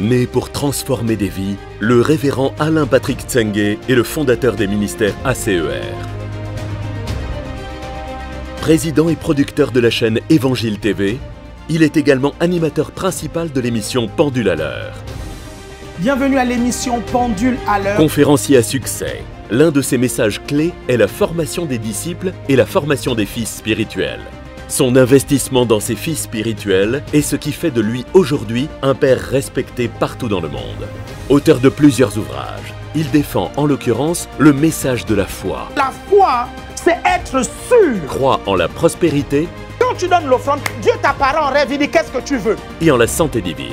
Né pour transformer des vies, le révérend Alain Patrick Tsengue est le fondateur des ministères ACER. Président et producteur de la chaîne Évangile TV, il est également animateur principal de l'émission Pendule à l'heure. Bienvenue à l'émission Pendule à l'heure. Conférencier à succès, l'un de ses messages clés est la formation des disciples et la formation des fils spirituels. Son investissement dans ses fils spirituels est ce qui fait de lui aujourd'hui un père respecté partout dans le monde. Auteur de plusieurs ouvrages, il défend en l'occurrence le message de la foi. La foi, c'est être sûr. Croit en la prospérité. Quand tu donnes l'offrande, Dieu t'apparaît en rêve, il dit qu'est-ce que tu veux. Et en la santé divine.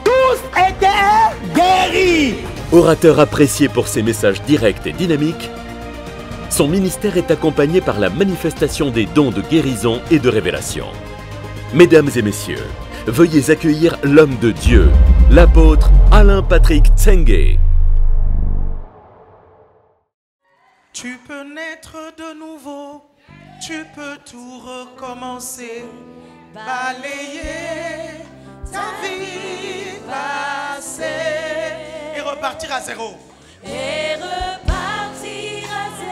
Tous étaient guéris. Orateur apprécié pour ses messages directs et dynamiques, son ministère est accompagné par la manifestation des dons de guérison et de révélation. Mesdames et messieurs, veuillez accueillir l'homme de Dieu, l'apôtre Alain Patrick Tsengue. Tu peux naître de nouveau, tu peux tout recommencer, balayer ta vie passée et repartir à zéro. Et repartir à zéro.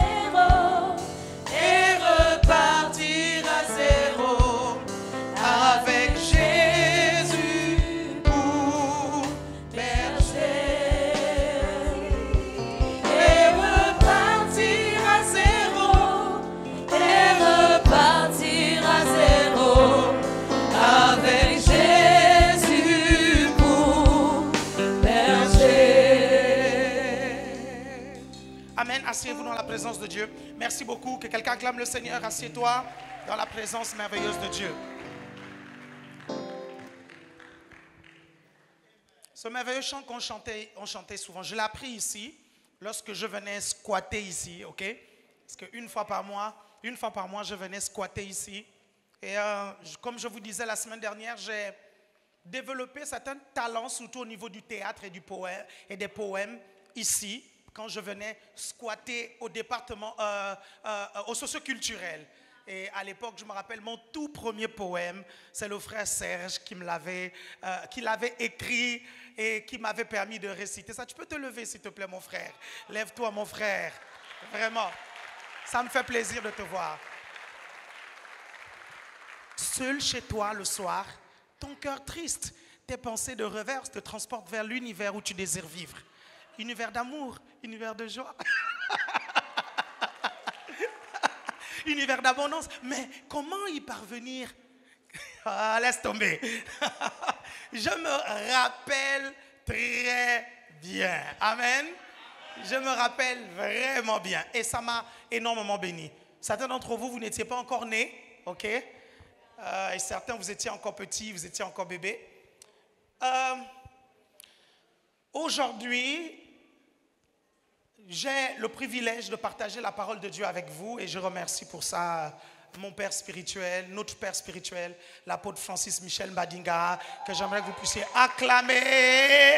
Et repartir à zéro avec Jésus pour berger. Et repartir à zéro. Et repartir à zéro. Avec Jésus pour berger. Amen. Asseyez-vous dans la présence de Dieu. Merci beaucoup. Que quelqu'un acclame le Seigneur. Assieds-toi dans la présence merveilleuse de Dieu. Ce merveilleux chant qu'on chantait, on chantait souvent. Je l'ai appris ici, lorsque je venais squatter ici, ok? Parce qu'une fois par mois, je venais squatter ici. Et comme je vous disais la semaine dernière, j'ai développé certains talents, surtout au niveau du théâtre et, des poèmes ici, quand je venais squatter au département, au socioculturel. Et à l'époque, je me rappelle, mon tout premier poème, c'est le frère Serge qui l'avait écrit et qui m'avait permis de réciter ça. Tu peux te lever, s'il te plaît, mon frère. Lève-toi, mon frère. Vraiment, ça me fait plaisir de te voir. Seul chez toi le soir, ton cœur triste, tes pensées de revers te transportent vers l'univers où tu désires vivre. Univers d'amour, univers de joie, univers d'abondance. Mais comment y parvenir? Ah, laisse tomber. Je me rappelle très bien. Amen. Je me rappelle vraiment bien. Et ça m'a énormément béni. Certains d'entre vous, vous n'étiez pas encore nés, ok? Et certains, vous étiez encore petits, vous étiez encore bébés. Aujourd'hui, j'ai le privilège de partager la parole de Dieu avec vous et je remercie pour ça mon père spirituel, notre père spirituel, l'apôtre Francis Michel Mbadinga, que j'aimerais que vous puissiez acclamer.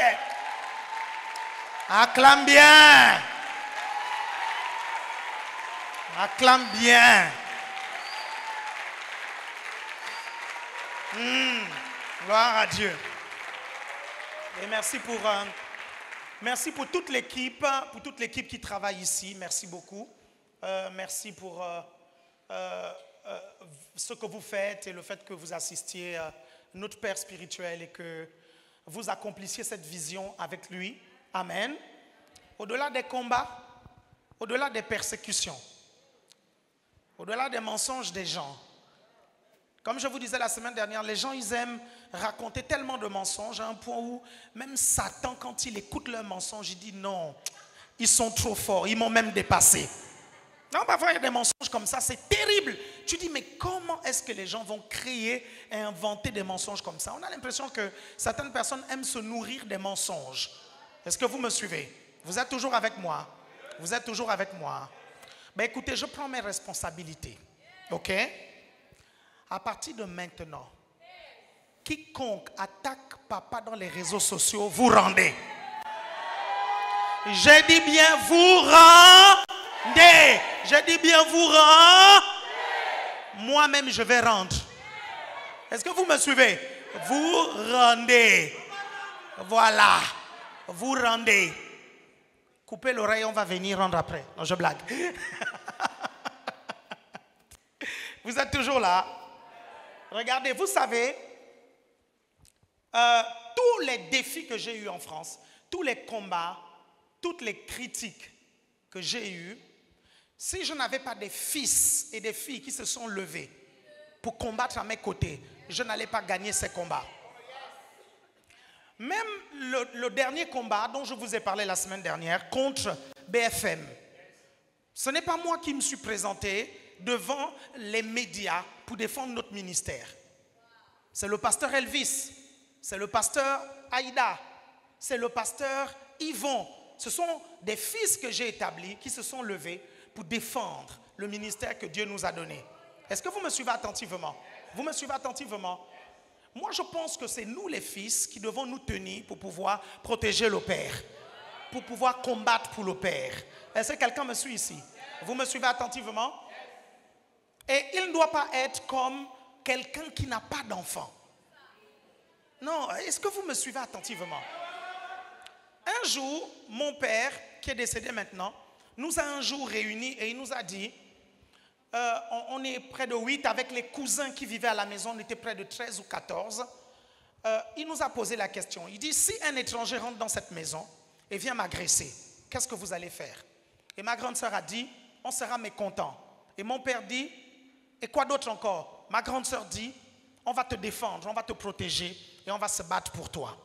Acclame bien. Acclame bien. Gloire à Dieu. Et merci pour toute l'équipe, qui travaille ici. Merci beaucoup. Merci pour ce que vous faites et le fait que vous assistiez notre Père spirituel et que vous accomplissiez cette vision avec lui. Amen. Au-delà des combats, au-delà des persécutions, au-delà des mensonges des gens. Comme je vous disais la semaine dernière, les gens, ils aiment raconter tellement de mensonges à un point où même Satan, quand il écoute leurs mensonges, il dit non, ils sont trop forts, ils m'ont même dépassé. Non, parfois il y a des mensonges comme ça, c'est terrible. Tu dis, mais comment est-ce que les gens vont créer et inventer des mensonges comme ça? On a l'impression que certaines personnes aiment se nourrir des mensonges. Est-ce que vous me suivez? Vous êtes toujours avec moi? Vous êtes toujours avec moi? Ben écoutez, je prends mes responsabilités. Ok? À partir de maintenant, quiconque attaque papa dans les réseaux sociaux, vous rendez. J'ai dit bien vous rendez. J'ai dit bien vous rendez. Moi-même, je vais rendre. Est-ce que vous me suivez? Vous rendez. Voilà. Vous rendez. Coupez l'oreille, on va venir rendre après. Non, je blague. Vous êtes toujours là? Regardez, vous savez, tous les défis que j'ai eus en France, tous les combats, toutes les critiques que j'ai eues, si je n'avais pas des fils et des filles qui se sont levés pour combattre à mes côtés, je n'allais pas gagner ces combats. Même le dernier combat dont je vous ai parlé la semaine dernière contre BFM, ce n'est pas moi qui me suis présenté devant les médias pour défendre notre ministère. C'est le pasteur Elvis, c'est le pasteur Aïda, c'est le pasteur Yvon. Ce sont des fils que j'ai établis qui se sont levés pour défendre le ministère que Dieu nous a donné. Est-ce que vous me suivez attentivement? Vous me suivez attentivement? Moi, je pense que c'est nous les fils qui devons nous tenir pour pouvoir protéger le Père, pour pouvoir combattre pour le Père. Est-ce que quelqu'un me suit ici? Vous me suivez attentivement? Et il ne doit pas être comme quelqu'un qui n'a pas d'enfant. Non, est-ce que vous me suivez attentivement? Un jour, mon père, qui est décédé maintenant, nous a un jour réunis et il nous a dit, on est près de 8 avec les cousins qui vivaient à la maison, on était près de 13 ou 14. Il nous a posé la question, il dit, si un étranger rentre dans cette maison et vient m'agresser, qu'est-ce que vous allez faire? Et ma grande sœur a dit, on sera mécontent. Et mon père dit, et quoi d'autre encore? Ma grande sœur dit, on va te défendre, on va te protéger et on va se battre pour toi.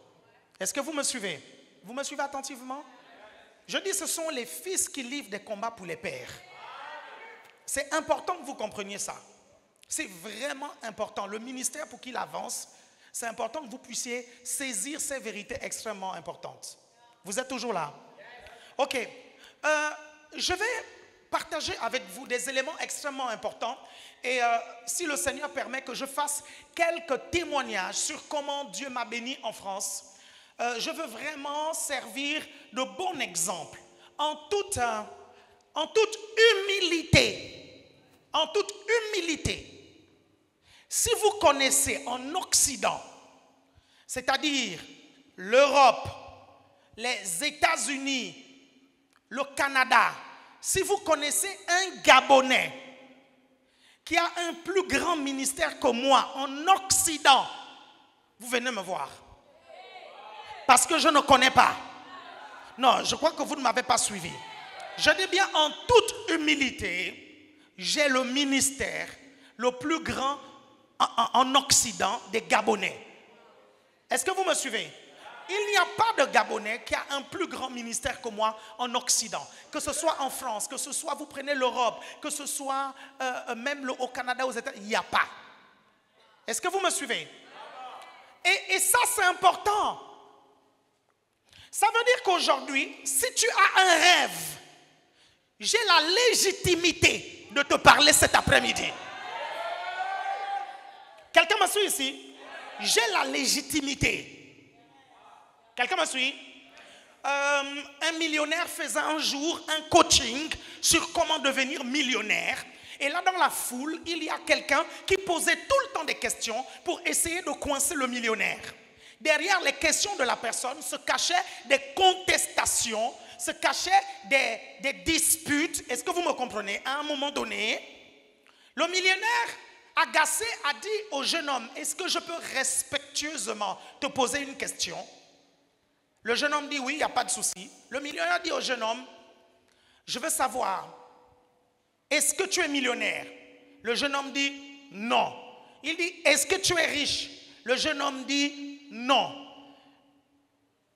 Est-ce que vous me suivez? Vous me suivez attentivement? Je dis, ce sont les fils qui livrent des combats pour les pères. C'est important que vous compreniez ça. C'est vraiment important. Le ministère, pour qu'il avance, c'est important que vous puissiez saisir ces vérités extrêmement importantes. Vous êtes toujours là? Ok. Je vais partager avec vous des éléments extrêmement importants. Et si le Seigneur permet que je fasse quelques témoignages sur comment Dieu m'a béni en France, je veux vraiment servir de bon exemple, en toute humilité. En toute humilité. Si vous connaissez en Occident, c'est-à-dire l'Europe, les États-Unis, le Canada, si vous connaissez un Gabonais qui a un plus grand ministère que moi en Occident, vous venez me voir. Parce que je ne connais pas. Non, je crois que vous ne m'avez pas suivi. Je dis bien en toute humilité, j'ai le ministère le plus grand en Occident des Gabonais. Est-ce que vous me suivez? Il n'y a pas de Gabonais qui a un plus grand ministère que moi en Occident. Que ce soit en France, que ce soit, vous prenez l'Europe, que ce soit même au Canada, aux États-Unis, il n'y a pas. Est-ce que vous me suivez? Et ça, c'est important. Ça veut dire qu'aujourd'hui, si tu as un rêve, j'ai la légitimité de te parler cet après-midi. Quelqu'un me suit ici? J'ai la légitimité. Quelqu'un me suit? Un millionnaire faisait un jour un coaching sur comment devenir millionnaire. Et là, dans la foule, il y a quelqu'un qui posait tout le temps des questions pour essayer de coincer le millionnaire. Derrière les questions de la personne se cachaient des contestations, se cachaient des disputes. Est-ce que vous me comprenez? À un moment donné, le millionnaire agacé a dit au jeune homme, est-ce que je peux respectueusement te poser une question? Le jeune homme dit oui, il n'y a pas de souci. Le millionnaire dit au jeune homme, je veux savoir, est-ce que tu es millionnaire? Le jeune homme dit non. Il dit, est-ce que tu es riche? Le jeune homme dit non.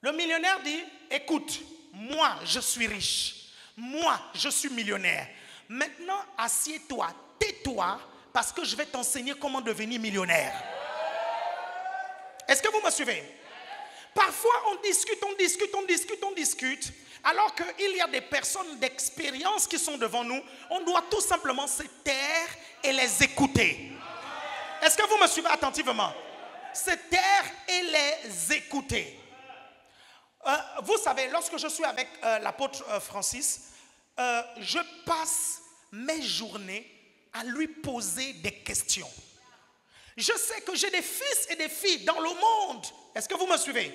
Le millionnaire dit, écoute, moi je suis riche, moi je suis millionnaire. Maintenant, assieds-toi, tais-toi, parce que je vais t'enseigner comment devenir millionnaire. Est-ce que vous me suivez? Parfois, on discute, alors qu'il y a des personnes d'expérience qui sont devant nous, on doit tout simplement se taire et les écouter. Est-ce que vous me suivez attentivement? Se taire et les écouter. Vous savez, lorsque je suis avec l'apôtre Francis, je passe mes journées à lui poser des questions. Je sais que j'ai des fils et des filles dans le monde. Est-ce que vous me suivez?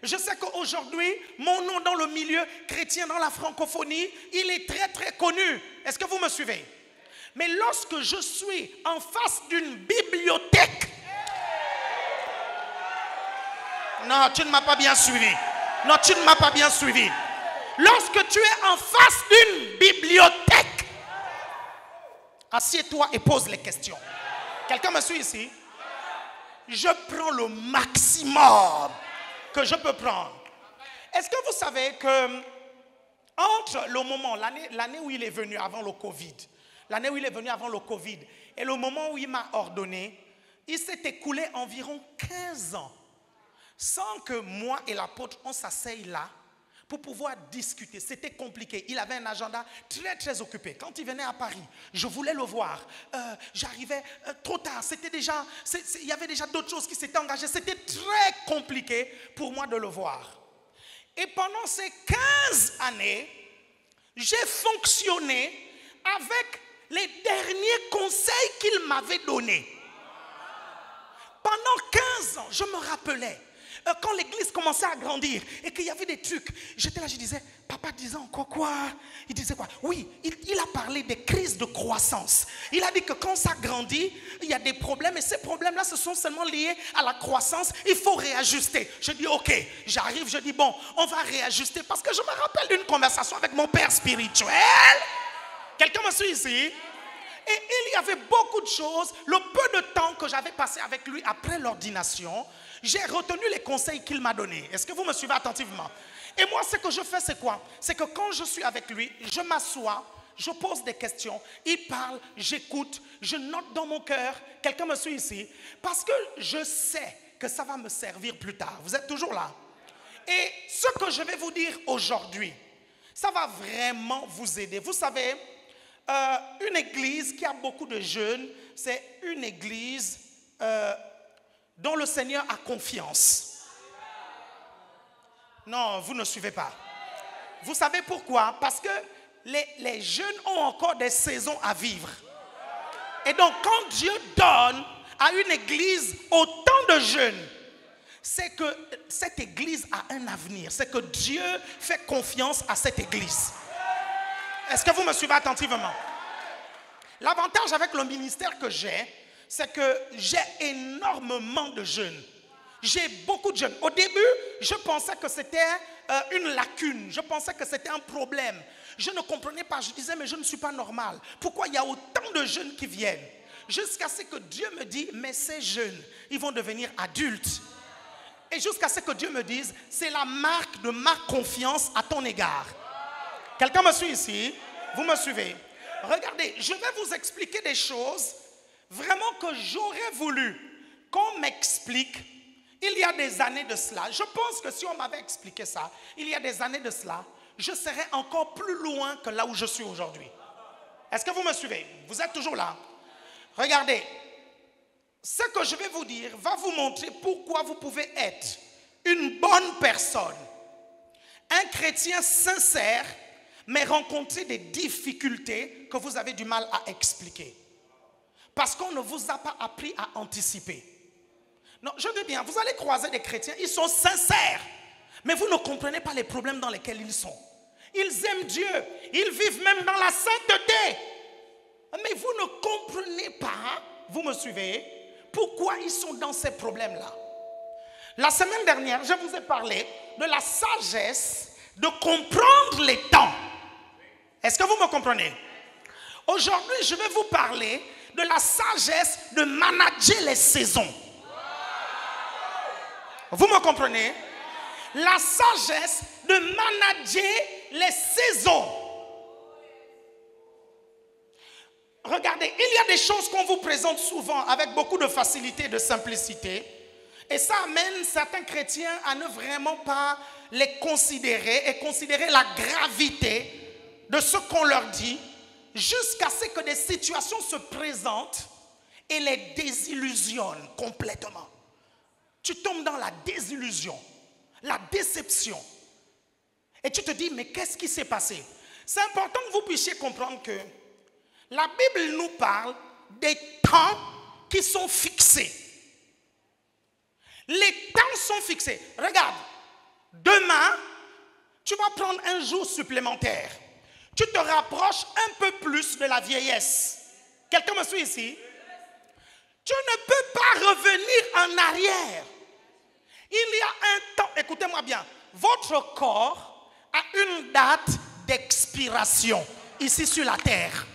Je sais qu'aujourd'hui, mon nom dans le milieu chrétien, dans la francophonie, il est très très connu. Est-ce que vous me suivez? Mais lorsque je suis en face d'une bibliothèque, non, tu ne m'as pas bien suivi. Non, tu ne m'as pas bien suivi. Lorsque tu es en face d'une bibliothèque, assieds-toi et pose les questions. Quelqu'un me suit ici? Je prends le maximum que je peux prendre. Est-ce que vous savez que entre le moment, l'année où il est venu avant le Covid, et le moment où il m'a ordonné, il s'est écoulé environ 15 ans sans que moi et l'apôtre, on s'asseye là pour pouvoir discuter. C'était compliqué. Il avait un agenda très très occupé. Quand il venait à Paris, je voulais le voir. J'arrivais trop tard. Il y avait déjà d'autres choses qui s'étaient engagées. C'était très compliqué pour moi de le voir. Et pendant ces 15 années, j'ai fonctionné avec les derniers conseils qu'il m'avait donnés. Pendant 15 ans, je me rappelais, quand l'église commençait à grandir et qu'il y avait des trucs, j'étais là, je disais, papa disait encore quoi? Il disait quoi? Oui, il a parlé des crises de croissance. Il a dit que quand ça grandit, il y a des problèmes et ces problèmes-là, ce sont seulement liés à la croissance. Il faut réajuster. Je dis, ok, j'arrive, je dis, bon, on va réajuster parce que je me rappelle d'une conversation avec mon père spirituel. Quelqu'un me suit ici? Et il y avait beaucoup de choses. Le peu de temps que j'avais passé avec lui après l'ordination, j'ai retenu les conseils qu'il m'a donnés. Est-ce que vous me suivez attentivement? Et moi, ce que je fais, c'est quoi? C'est que quand je suis avec lui, je m'assois, je pose des questions, il parle, j'écoute, je note dans mon cœur. Quelqu'un me suit ici? Parce que je sais que ça va me servir plus tard. Vous êtes toujours là? Et ce que je vais vous dire aujourd'hui, ça va vraiment vous aider. Vous savez, une église qui a beaucoup de jeunes, c'est une église dont le Seigneur a confiance. Non, vous ne suivez pas. Vous savez pourquoi? Parce que les jeunes ont encore des saisons à vivre. Et donc, quand Dieu donne à une église autant de jeunes, c'est que cette église a un avenir. C'est que Dieu fait confiance à cette église. Est-ce que vous me suivez attentivement? L'avantage avec le ministère que j'ai, c'est que j'ai énormément de jeunes. J'ai beaucoup de jeunes. Au début, je pensais que c'était une lacune. Je pensais que c'était un problème. Je ne comprenais pas. Je disais, mais je ne suis pas normal. Pourquoi il y a autant de jeunes qui viennent? Jusqu'à ce que Dieu me dise, mais ces jeunes, ils vont devenir adultes. Et jusqu'à ce que Dieu me dise, c'est la marque de ma confiance à ton égard. Quelqu'un me suit ici? Vous me suivez? Regardez, je vais vous expliquer des choses vraiment que j'aurais voulu qu'on m'explique il y a des années de cela. Je pense que si on m'avait expliqué ça, il y a des années de cela, je serais encore plus loin que là où je suis aujourd'hui. Est-ce que vous me suivez? Vous êtes toujours là? Regardez, ce que je vais vous dire va vous montrer pourquoi vous pouvez être une bonne personne, un chrétien sincère, mais rencontrer des difficultés que vous avez du mal à expliquer. Parce qu'on ne vous a pas appris à anticiper. Non, je dis bien, vous allez croiser des chrétiens, ils sont sincères, mais vous ne comprenez pas les problèmes dans lesquels ils sont. Ils aiment Dieu, ils vivent même dans la sainteté. Mais vous ne comprenez pas, vous me suivez, pourquoi ils sont dans ces problèmes-là. La semaine dernière, je vous ai parlé de la sagesse de comprendre les temps. Est-ce que vous me comprenez? Aujourd'hui, je vais vous parler de la sagesse de manager les saisons. Vous me comprenez? La sagesse de manager les saisons. Regardez, il y a des choses qu'on vous présente souvent avec beaucoup de facilité et de simplicité. Et ça amène certains chrétiens à ne vraiment pas les considérer et considérer la gravité de ce qu'on leur dit, jusqu'à ce que des situations se présentent et les désillusionnent complètement. Tu tombes dans la désillusion, la déception. Et tu te dis, mais qu'est-ce qui s'est passé? C'est important que vous puissiez comprendre que la Bible nous parle des temps qui sont fixés. Les temps sont fixés. Regarde, demain, tu vas prendre un jour supplémentaire. Tu te rapproches un peu plus de la vieillesse. Quelqu'un me suit ici? Tu ne peux pas revenir en arrière. Il y a un temps, écoutez-moi bien, votre corps a une date d'expiration ici sur la terre.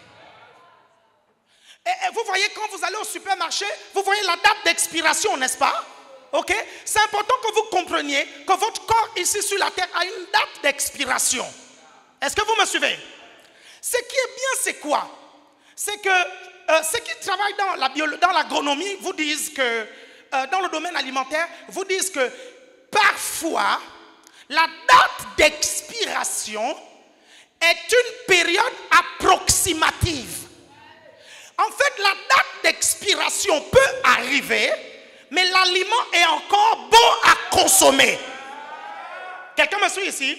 Et vous voyez, quand vous allez au supermarché, vous voyez la date d'expiration, n'est-ce pas? Ok? C'est important que vous compreniez que votre corps ici sur la terre a une date d'expiration. Est-ce que vous me suivez? Ce qui est bien, c'est quoi? C'est que ceux qui travaillent dans l'agronomie vous disent que, dans le domaine alimentaire, vous disent que parfois, la date d'expiration est une période approximative. En fait, la date d'expiration peut arriver, mais l'aliment est encore bon à consommer. Quelqu'un me suit ici?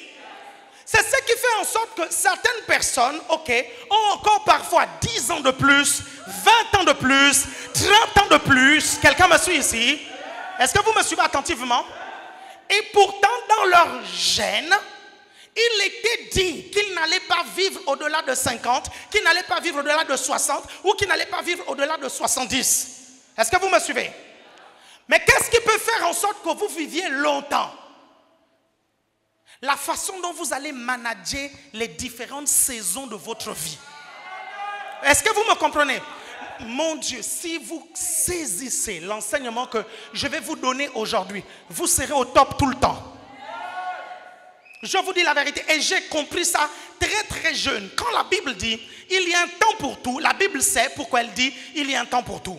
C'est ce qui fait en sorte que certaines personnes, ont encore parfois 10 ans de plus, 20 ans de plus, 30 ans de plus. Quelqu'un me suit ici? Est-ce que vous me suivez attentivement? Et pourtant, dans leur gène, il était dit qu'ils n'allaient pas vivre au-delà de 50, qu'ils n'allaient pas vivre au-delà de 60 ou qu'ils n'allaient pas vivre au-delà de 70. Est-ce que vous me suivez? Mais qu'est-ce qui peut faire en sorte que vous viviez longtemps? La façon dont vous allez manager les différentes saisons de votre vie. Est-ce que vous me comprenez? Mon Dieu, si vous saisissez l'enseignement que je vais vous donner aujourd'hui, vous serez au top tout le temps. Je vous dis la vérité, et j'ai compris ça très très jeune. Quand la Bible dit, il y a un temps pour tout, la Bible sait pourquoi elle dit, il y a un temps pour tout.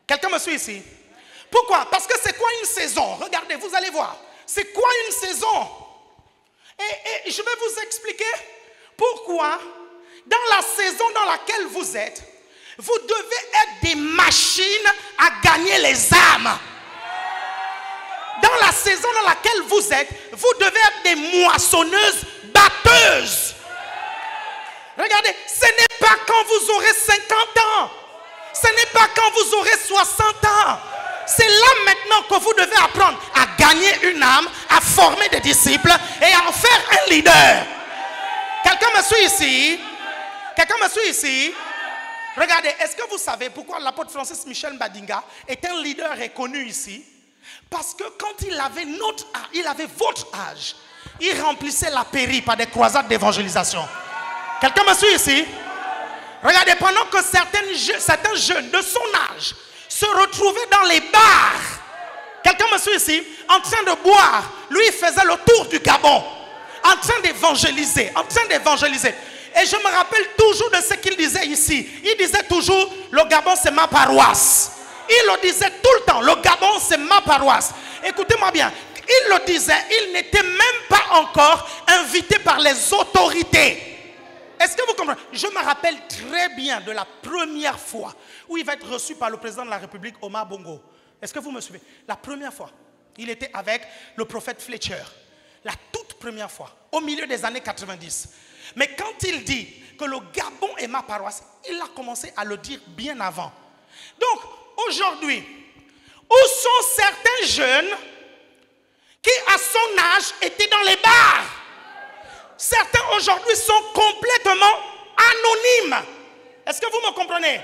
Quelqu'un me suit ici? Pourquoi? Parce que c'est quoi une saison? Regardez, vous allez voir. C'est quoi une saison? Et je vais vous expliquer pourquoi, dans la saison dans laquelle vous êtes, vous devez être des machines à gagner les âmes. Dans la saison dans laquelle vous êtes, vous devez être des moissonneuses batteuses. Regardez, ce n'est pas quand vous aurez 50 ans. Ce n'est pas quand vous aurez 60 ans. C'est là maintenant que vous devez apprendre à gagner une âme, à former des disciples et à en faire un leader. Quelqu'un me suit ici? Quelqu'un me suit ici? Regardez, est-ce que vous savez pourquoi l'apôtre Francis Michel Mbadinga est un leader reconnu ici? Parce que quand il avait votre âge, il remplissait la pairie par des croisades d'évangélisation. Quelqu'un me suit ici? Regardez, pendant que certains jeunes de son âge se retrouvaient dans les bars, quelqu'un me suit ici, en train de boire, lui il faisait le tour du Gabon, en train d'évangéliser, Et je me rappelle toujours de ce qu'il disait ici. Il disait toujours, le Gabon c'est ma paroisse. Il le disait tout le temps, le Gabon c'est ma paroisse. Écoutez-moi bien, il le disait, il n'était même pas encore invité par les autorités. Est-ce que vous comprenez? Je me rappelle très bien de la première fois où il va être reçu par le président de la République, Omar Bongo. Est-ce que vous me suivez? La première fois, il était avec le prophète Fletcher. La toute première fois, au milieu des années 90. Mais quand il dit que le Gabon est ma paroisse, il a commencé à le dire bien avant. Donc, aujourd'hui, où sont certains jeunes qui, à son âge, étaient dans les bars? Certains aujourd'hui sont complètement anonymes. Est-ce que vous me comprenez?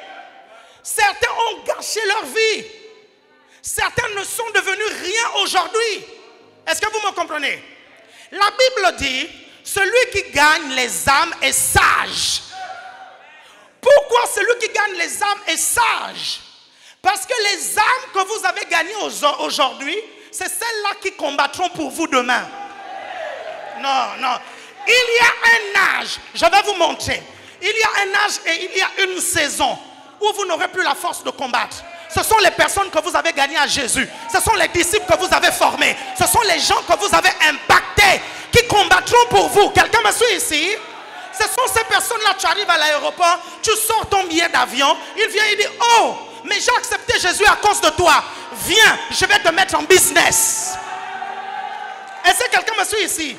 Certains ont gâché leur vie. Certains ne sont devenus rien aujourd'hui. Est-ce que vous me comprenez? La Bible dit, celui qui gagne les âmes est sage. Pourquoi celui qui gagne les âmes est sage? Parce que les âmes que vous avez gagnées aujourd'hui, c'est celles-là qui combattront pour vous demain. Non. Il y a un âge, je vais vous montrer. Il y a un âge et il y a une saison où vous n'aurez plus la force de combattre. Ce sont les personnes que vous avez gagnées à Jésus. Ce sont les disciples que vous avez formés. Ce sont les gens que vous avez impactés qui combattront pour vous. Quelqu'un me suit ici? Ce sont ces personnes-là, tu arrives à l'aéroport, tu sors ton billet d'avion, il vient et dit, oh, mais j'ai accepté Jésus à cause de toi. Viens, je vais te mettre en business. Est-ce que quelqu'un me suit ici?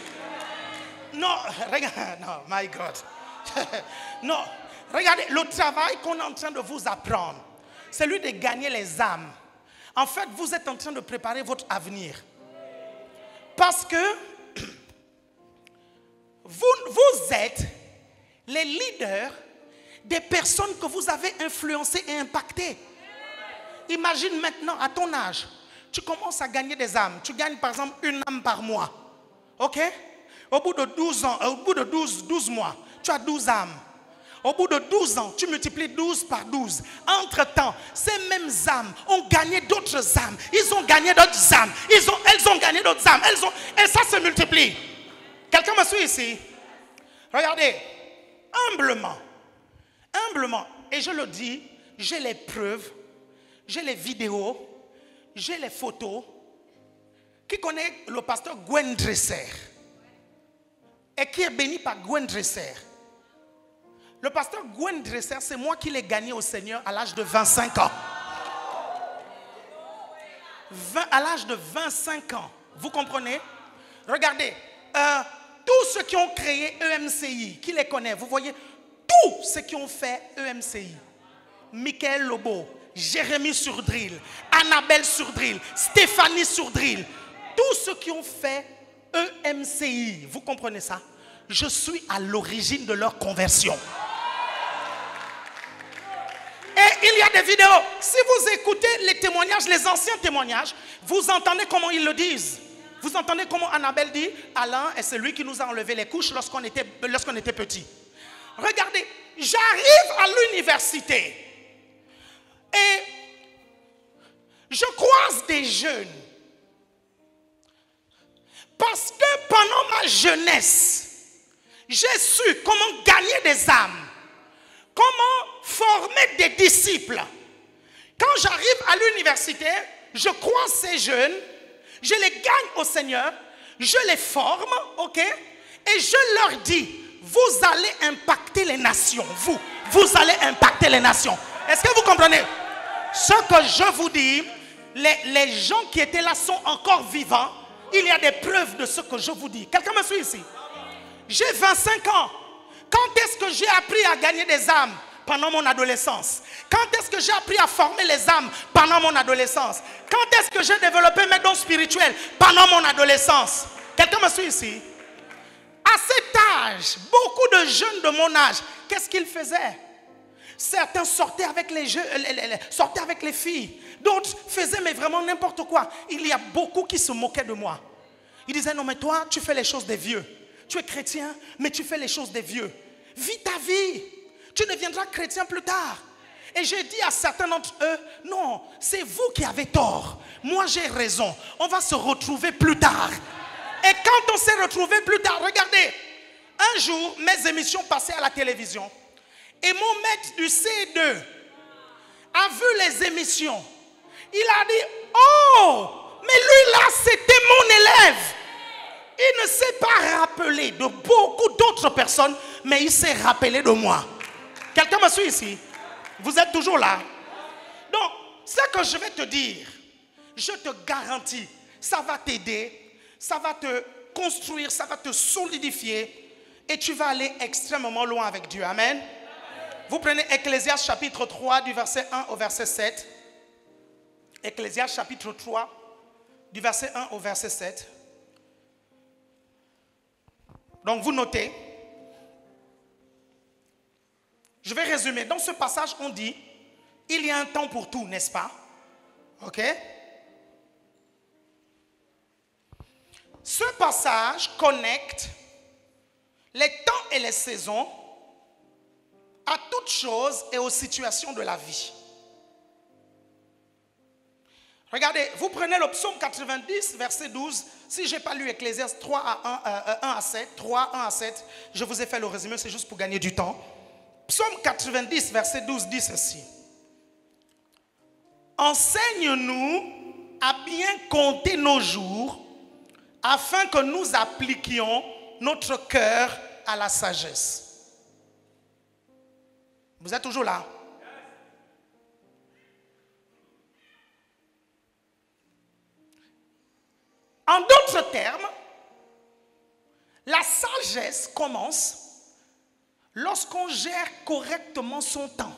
Non, regarde, non, my God. Non, regardez, le travail qu'on est en train de vous apprendre, c'est lui de gagner les âmes. En fait, vous êtes en train de préparer votre avenir. Parce que Vous êtes les leaders des personnes que vous avez influencées et impactées. Imagine maintenant, à ton âge, tu commences à gagner des âmes. Tu gagnes par exemple une âme par mois. Ok? Au bout de 12 ans, au bout de 12 mois, tu as 12 âmes. Au bout de 12 ans, tu multiplies 12 par 12. Entre-temps, ces mêmes âmes ont gagné d'autres âmes. Ils ont gagné d'autres âmes. Elles ont gagné d'autres âmes. Et ça se multiplie. Quelqu'un me suit ici? Regardez, humblement, et je le dis, j'ai les preuves, j'ai les vidéos, j'ai les photos. Qui connaît le pasteur Gwen Dresser? Et qui est béni par Gwen Dresser? Le pasteur Gwen Dresser, c'est moi qui l'ai gagné au Seigneur à l'âge de 25 ans. À l'âge de 25 ans. Vous comprenez? Regardez, tous ceux qui ont créé EMCI, qui les connaît, vous voyez, tous ceux qui ont fait EMCI, Michael Lobo, Jérémy Surdrill, Annabelle Surdrill, Stéphanie Surdrill, tous ceux qui ont fait EMCI, vous comprenez ça? Je suis à l'origine de leur conversion. Et il y a des vidéos. Si vous écoutez les témoignages, les anciens témoignages, vous entendez comment ils le disent. Vous entendez comment Annabelle dit, Alain est celui qui nous a enlevé les couches lorsqu'on était petit. Regardez, j'arrive à l'université et je croise des jeunes. Parce que pendant ma jeunesse, j'ai su comment gagner des âmes. Comment former des disciples. Quand j'arrive à l'université, je croise ces jeunes, je les gagne au Seigneur, je les forme, ok? Et je leur dis, vous allez impacter les nations. Vous allez impacter les nations. Est-ce que vous comprenez? Ce que je vous dis, les gens qui étaient là sont encore vivants. Il y a des preuves de ce que je vous dis. Quelqu'un me suit ici? J'ai 25 ans. Quand est-ce que j'ai appris à gagner des âmes? Pendant mon adolescence. Quand est-ce que j'ai appris à former les âmes? Pendant mon adolescence. Quand est-ce que j'ai développé mes dons spirituels? Pendant mon adolescence. Quelqu'un me suit ici? À cet âge, beaucoup de jeunes de mon âge, qu'est-ce qu'ils faisaient? Certains sortaient avec sortaient avec les filles. D'autres faisaient mais vraiment n'importe quoi. Il y a beaucoup qui se moquaient de moi. Ils disaient, non mais toi, tu fais les choses des vieux. Tu es chrétien, mais tu fais les choses des vieux. Vis ta vie. Tu deviendras chrétien plus tard. Et j'ai dit à certains d'entre eux, non, c'est vous qui avez tort. Moi, j'ai raison. On va se retrouver plus tard. Et quand on s'est retrouvés plus tard, regardez, un jour, mes émissions passaient à la télévision. Et mon maître du C2 a vu les émissions. Il a dit, oh, mais lui là, c'était mon élève. Il ne s'est pas rappelé de beaucoup d'autres personnes, mais il s'est rappelé de moi. Quelqu'un me suit ici? Vous êtes toujours là? Donc, ce que je vais te dire, je te garantis, ça va t'aider, ça va te construire, ça va te solidifier et tu vas aller extrêmement loin avec Dieu. Amen. Vous prenez Ecclésiaste chapitre 3 du verset 1 au verset 7. Ecclésiaste chapitre 3 du verset 1 au verset 7. Donc vous notez. Je vais résumer. Dans ce passage, on dit, il y a un temps pour tout, n'est-ce pas? Ok? Ce passage connecte les temps et les saisons à toutes choses et aux situations de la vie. Regardez, vous prenez le psaume 90, verset 12. Si je n'ai pas lu Ecclésiaste 3 à 1 à 7, 3, 1 à 7, je vous ai fait le résumé, c'est juste pour gagner du temps. Psaume 90, verset 12 dit ceci. Enseigne-nous à bien compter nos jours afin que nous appliquions notre cœur à la sagesse. Vous êtes toujours là? En d'autres termes, la sagesse commence lorsqu'on gère correctement son temps.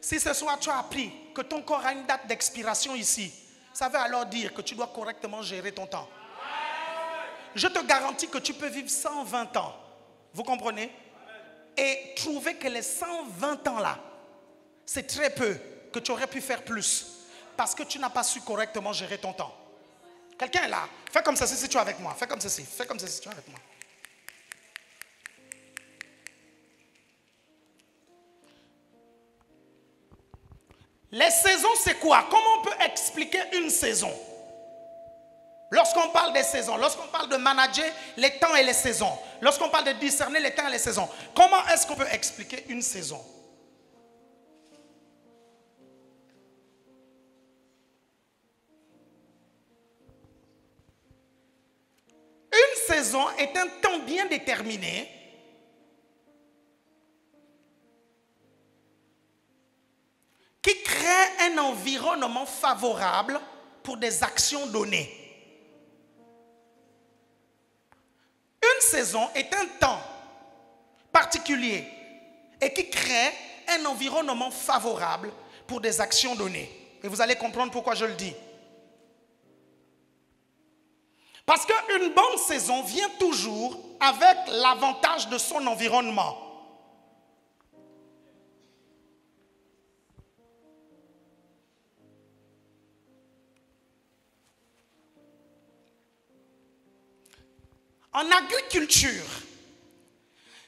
Si ce soir tu as appris que ton corps a une date d'expiration ici, Ça veut alors dire que tu dois correctement gérer ton temps. Je te garantis que tu peux vivre 120 ans. Vous comprenez? Et trouver que les 120 ans là, c'est très peu, que tu aurais pu faire plus. Parce que tu n'as pas su correctement gérer ton temps. Quelqu'un est là. Fais comme ceci si tu es avec moi. Fais comme ceci. Fais comme ceci si tu es avec moi. Les saisons, c'est quoi? Comment on peut expliquer une saison? Lorsqu'on parle des saisons, lorsqu'on parle de manager les temps et les saisons, lorsqu'on parle de discerner les temps et les saisons, comment est-ce qu'on peut expliquer une saison? Une saison est un temps bien déterminé qui crée un environnement favorable pour des actions données. Une saison est un temps particulier et qui crée un environnement favorable pour des actions données. Et vous allez comprendre pourquoi je le dis. Parce qu'une bonne saison vient toujours avec l'avantage de son environnement. En agriculture,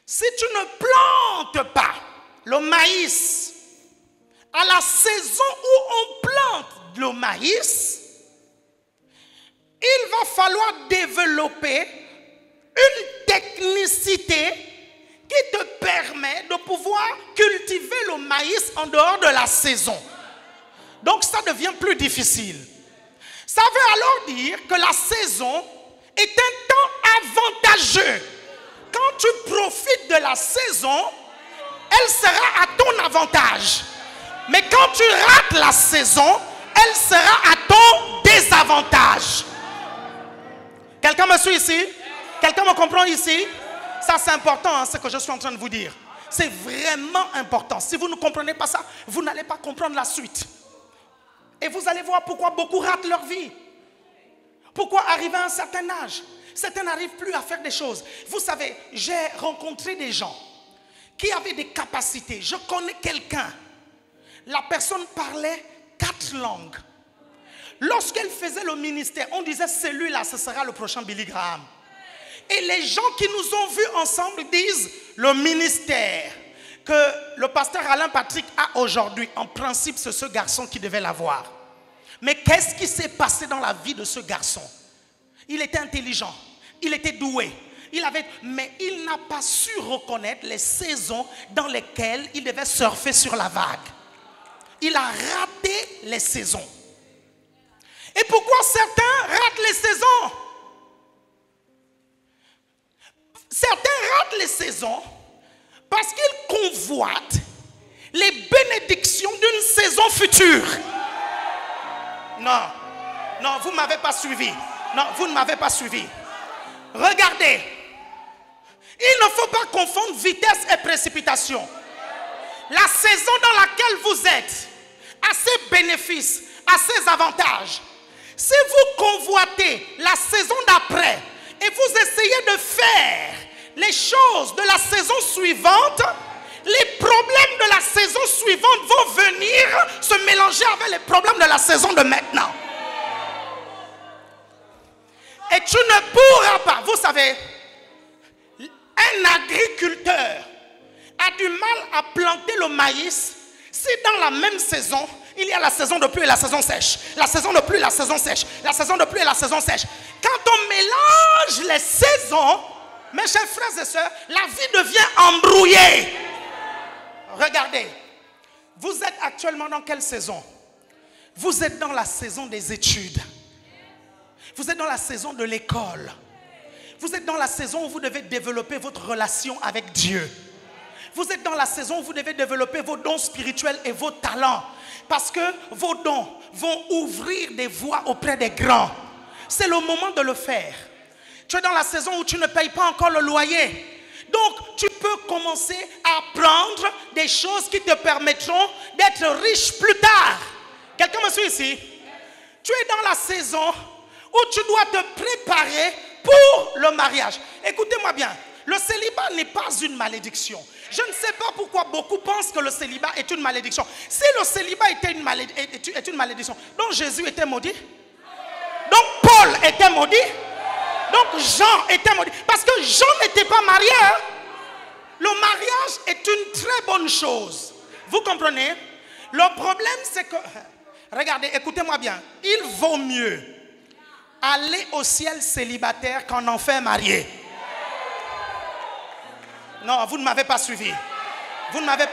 si tu ne plantes pas le maïs à la saison où on plante le maïs, il va falloir développer une technicité qui te permet de pouvoir cultiver le maïs en dehors de la saison. Donc ça devient plus difficile. Ça veut alors dire que la saison est un temps avantageux. Quand tu profites de la saison, elle sera à ton avantage. Mais quand tu rates la saison, elle sera à ton désavantage. Quelqu'un me suit ici? Quelqu'un me comprend ici? Ça c'est important, hein, ce que je suis en train de vous dire. C'est vraiment important. Si vous ne comprenez pas ça, vous n'allez pas comprendre la suite. Et vous allez voir pourquoi beaucoup ratent leur vie. Pourquoi arriver à un certain âge, certains n'arrivent plus à faire des choses. Vous savez, j'ai rencontré des gens qui avaient des capacités. Je connais quelqu'un. La personne parlait 4 langues. Lorsqu'elle faisait le ministère, on disait celui-là, ce sera le prochain Billy Graham. Et les gens qui nous ont vus ensemble disent le ministère que le pasteur Alain Patrick a aujourd'hui, en principe, c'est ce garçon qui devait l'avoir. Mais qu'est-ce qui s'est passé dans la vie de ce garçon? Il était intelligent, il était doué, mais il n'a pas su reconnaître les saisons dans lesquelles il devait surfer sur la vague. Il a raté les saisons. Et pourquoi certains ratent les saisons? Certains ratent les saisons parce qu'ils convoitent les bénédictions d'une saison future. Non, non, vous ne m'avez pas suivi. Non, vous ne m'avez pas suivi. Regardez, il ne faut pas confondre vitesse et précipitation. La saison dans laquelle vous êtes a ses bénéfices, a ses avantages. Si vous convoitez la saison d'après et vous essayez de faire les choses de la saison suivante, les problèmes de la saison suivante vont venir se mélanger avec les problèmes de la saison de maintenant. Et tu ne pourras pas, vous savez, un agriculteur a du mal à planter le maïs si dans la même saison, il y a la saison de pluie et la saison sèche. La saison de pluie et la saison sèche. La saison de pluie et la saison sèche. Quand on mélange les saisons, mes chers frères et sœurs, la vie devient embrouillée. Regardez, vous êtes actuellement dans quelle saison? Vous êtes dans la saison des études. Vous êtes dans la saison de l'école. Vous êtes dans la saison où vous devez développer votre relation avec Dieu. Vous êtes dans la saison où vous devez développer vos dons spirituels et vos talents. Parce que vos dons vont ouvrir des voies auprès des grands. C'est le moment de le faire. Tu es dans la saison où tu ne payes pas encore le loyer. Donc, tu peux commencer à apprendre des choses qui te permettront d'être riche plus tard. Quelqu'un me suit ici? Tu es dans la saison où tu dois te préparer pour le mariage. Écoutez-moi bien, le célibat n'est pas une malédiction. Je ne sais pas pourquoi beaucoup pensent que le célibat est une malédiction. Si le célibat était une malédiction, donc Jésus était maudit? Donc Paul était maudit? Donc Jean était maudit? Parce que Jean n'était pas marié. Hein? Le mariage est une très bonne chose. Vous comprenez? Le problème c'est que, regardez, écoutez-moi bien, il vaut mieux aller au ciel célibataire qu'en enfer marié. Non, vous ne m'avez pas suivi. Vous ne m'avez...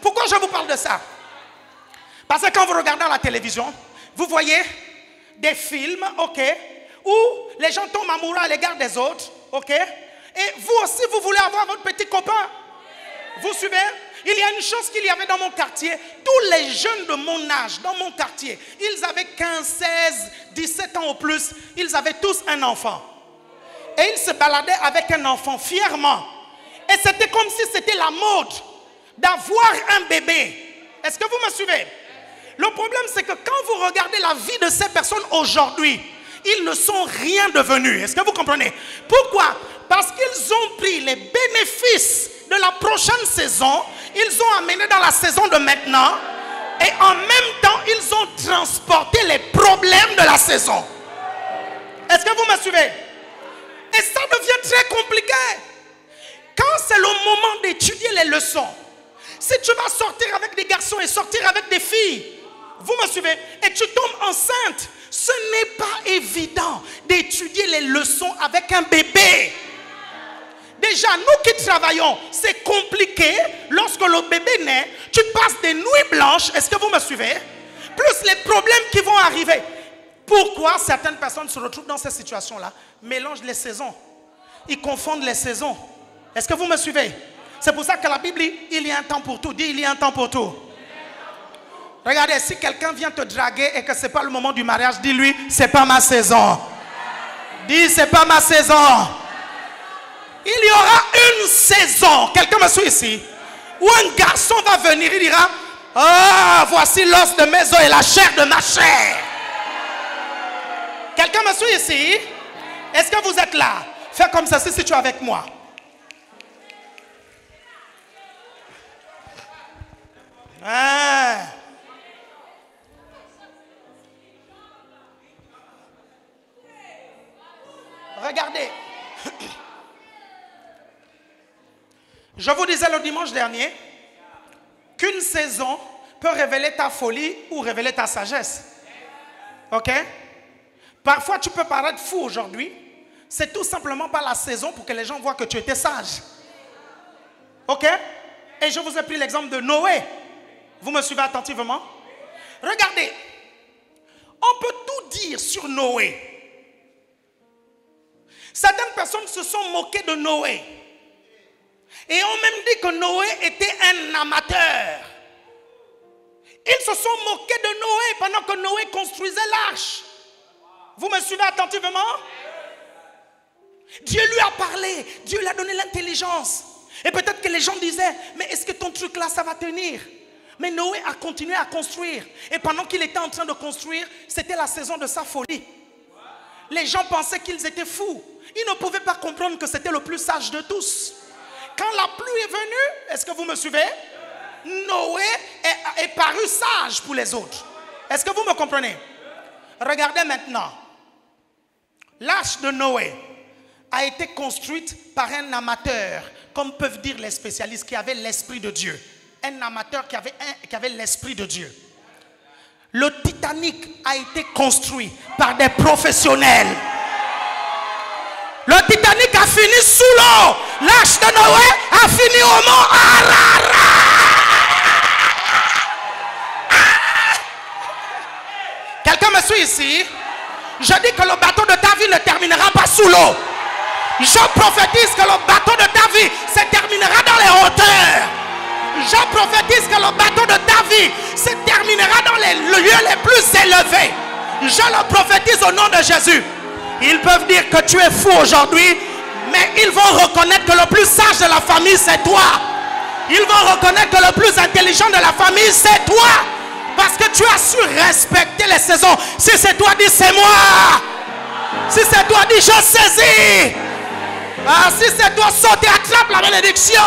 Pourquoi je vous parle de ça? Parce que quand vous regardez à la télévision, vous voyez des films, ok, où les gens tombent amoureux à l'égard des autres, ok, et vous aussi vous voulez avoir votre petit copain. Vous suivez? Il y a une chose qu'il y avait dans mon quartier. Tous les jeunes de mon âge, dans mon quartier, ils avaient 15, 16, 17 ans ou plus. Ils avaient tous un enfant. Et ils se baladaient avec un enfant fièrement. Et c'était comme si c'était la mode d'avoir un bébé. Est-ce que vous me suivez? Le problème c'est que quand vous regardez la vie de ces personnes aujourd'hui, ils ne sont rien devenus. Est-ce que vous comprenez? Pourquoi? Parce qu'ils ont pris les bénéfices de la prochaine saison, ils ont amené dans la saison de maintenant, et en même temps ils ont transporté les problèmes de la saison. Est-ce que vous me suivez? Et ça devient très compliqué. Quand c'est le moment d'étudier les leçons, si tu vas sortir avec des garçons et sortir avec des filles, vous me suivez, et tu tombes enceinte, ce n'est pas évident d'étudier les leçons avec un bébé. Déjà, nous qui travaillons, c'est compliqué. Lorsque le bébé naît, tu passes des nuits blanches. Est-ce que vous me suivez? Plus les problèmes qui vont arriver. Pourquoi certaines personnes se retrouvent dans cette situation-là? Mélangent les saisons. Ils confondent les saisons. Est-ce que vous me suivez? C'est pour ça que la Bible dit, il y a un temps pour tout. Dis, il y a un temps pour tout. Regardez, si quelqu'un vient te draguer et que ce n'est pas le moment du mariage, dis-lui, c'est pas ma saison. Dis, c'est pas ma saison. Il y aura une saison, quelqu'un me suit ici, où un garçon va venir, il dira, ah, voici l'os de mes os et la chair de ma chair. Quelqu'un me suit ici? Est-ce que vous êtes là? Fais comme ça si tu es avec moi. Ah. Regardez. Je vous disais le dimanche dernier qu'une saison peut révéler ta folie ou révéler ta sagesse. Ok? Parfois tu peux paraître fou aujourd'hui. C'est tout simplement pas la saison pour que les gens voient que tu étais sage. Ok? Et je vous ai pris l'exemple de Noé. Vous me suivez attentivement? Regardez. On peut tout dire sur Noé. Certaines personnes se sont moquées de Noé. Et ont même dit que Noé était un amateur. Ils se sont moqués de Noé pendant que Noé construisait l'arche. Vous me suivez attentivement? Dieu lui a parlé. Dieu lui a donné l'intelligence. Et peut-être que les gens disaient, mais est-ce que ton truc là, ça va tenir? Mais Noé a continué à construire. Et pendant qu'il était en train de construire, c'était la saison de sa folie. Les gens pensaient qu'ils étaient fous. Ils ne pouvaient pas comprendre que c'était le plus sage de tous. Quand la pluie est venue, est-ce que vous me suivez? Noé est paru sage pour les autres. Est-ce que vous me comprenez? Regardez maintenant. L'arche de Noé a été construite par un amateur, comme peuvent dire les spécialistes, qui avait l'esprit de Dieu. Un amateur qui avait l'esprit de Dieu. Le Titanic a été construit par des professionnels. Le Titanic a fini sous l'eau. L'arche de Noé a fini au mont Ararat. Quelqu'un me suit ici? Je dis que le bateau de ta vie ne terminera pas sous l'eau. Je prophétise que le bateau de ta vie se terminera dans les hauteurs. Je prophétise que le bateau de ta vie se terminera dans les lieux les plus élevés. Je le prophétise au nom de Jésus. Ils peuvent dire que tu es fou aujourd'hui, mais ils vont reconnaître que le plus sage de la famille, c'est toi. Ils vont reconnaître que le plus intelligent de la famille, c'est toi. Parce que tu as su respecter les saisons. Si c'est toi, dis c'est moi. Si c'est toi, dis je saisis. Ah, si c'est toi, saute et attrape la bénédiction.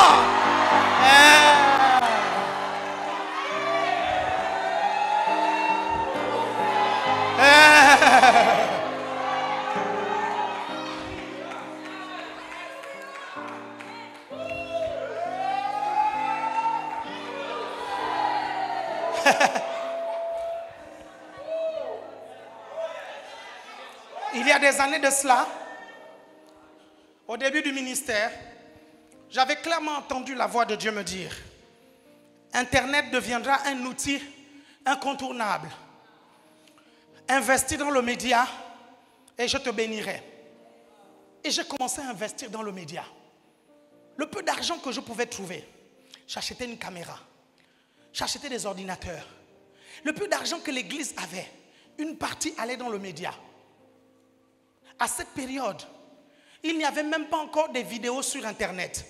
Il y a des années de cela, au début du ministère, j'avais clairement entendu la voix de Dieu me dire: Internet deviendra un outil incontournable. Investis dans le média et je te bénirai. Et j'ai commencé à investir dans le média. Le peu d'argent que je pouvais trouver, j'achetais une caméra, j'achetais des ordinateurs. Le peu d'argent que l'église avait, une partie allait dans le média. À cette période, il n'y avait même pas encore des vidéos sur Internet.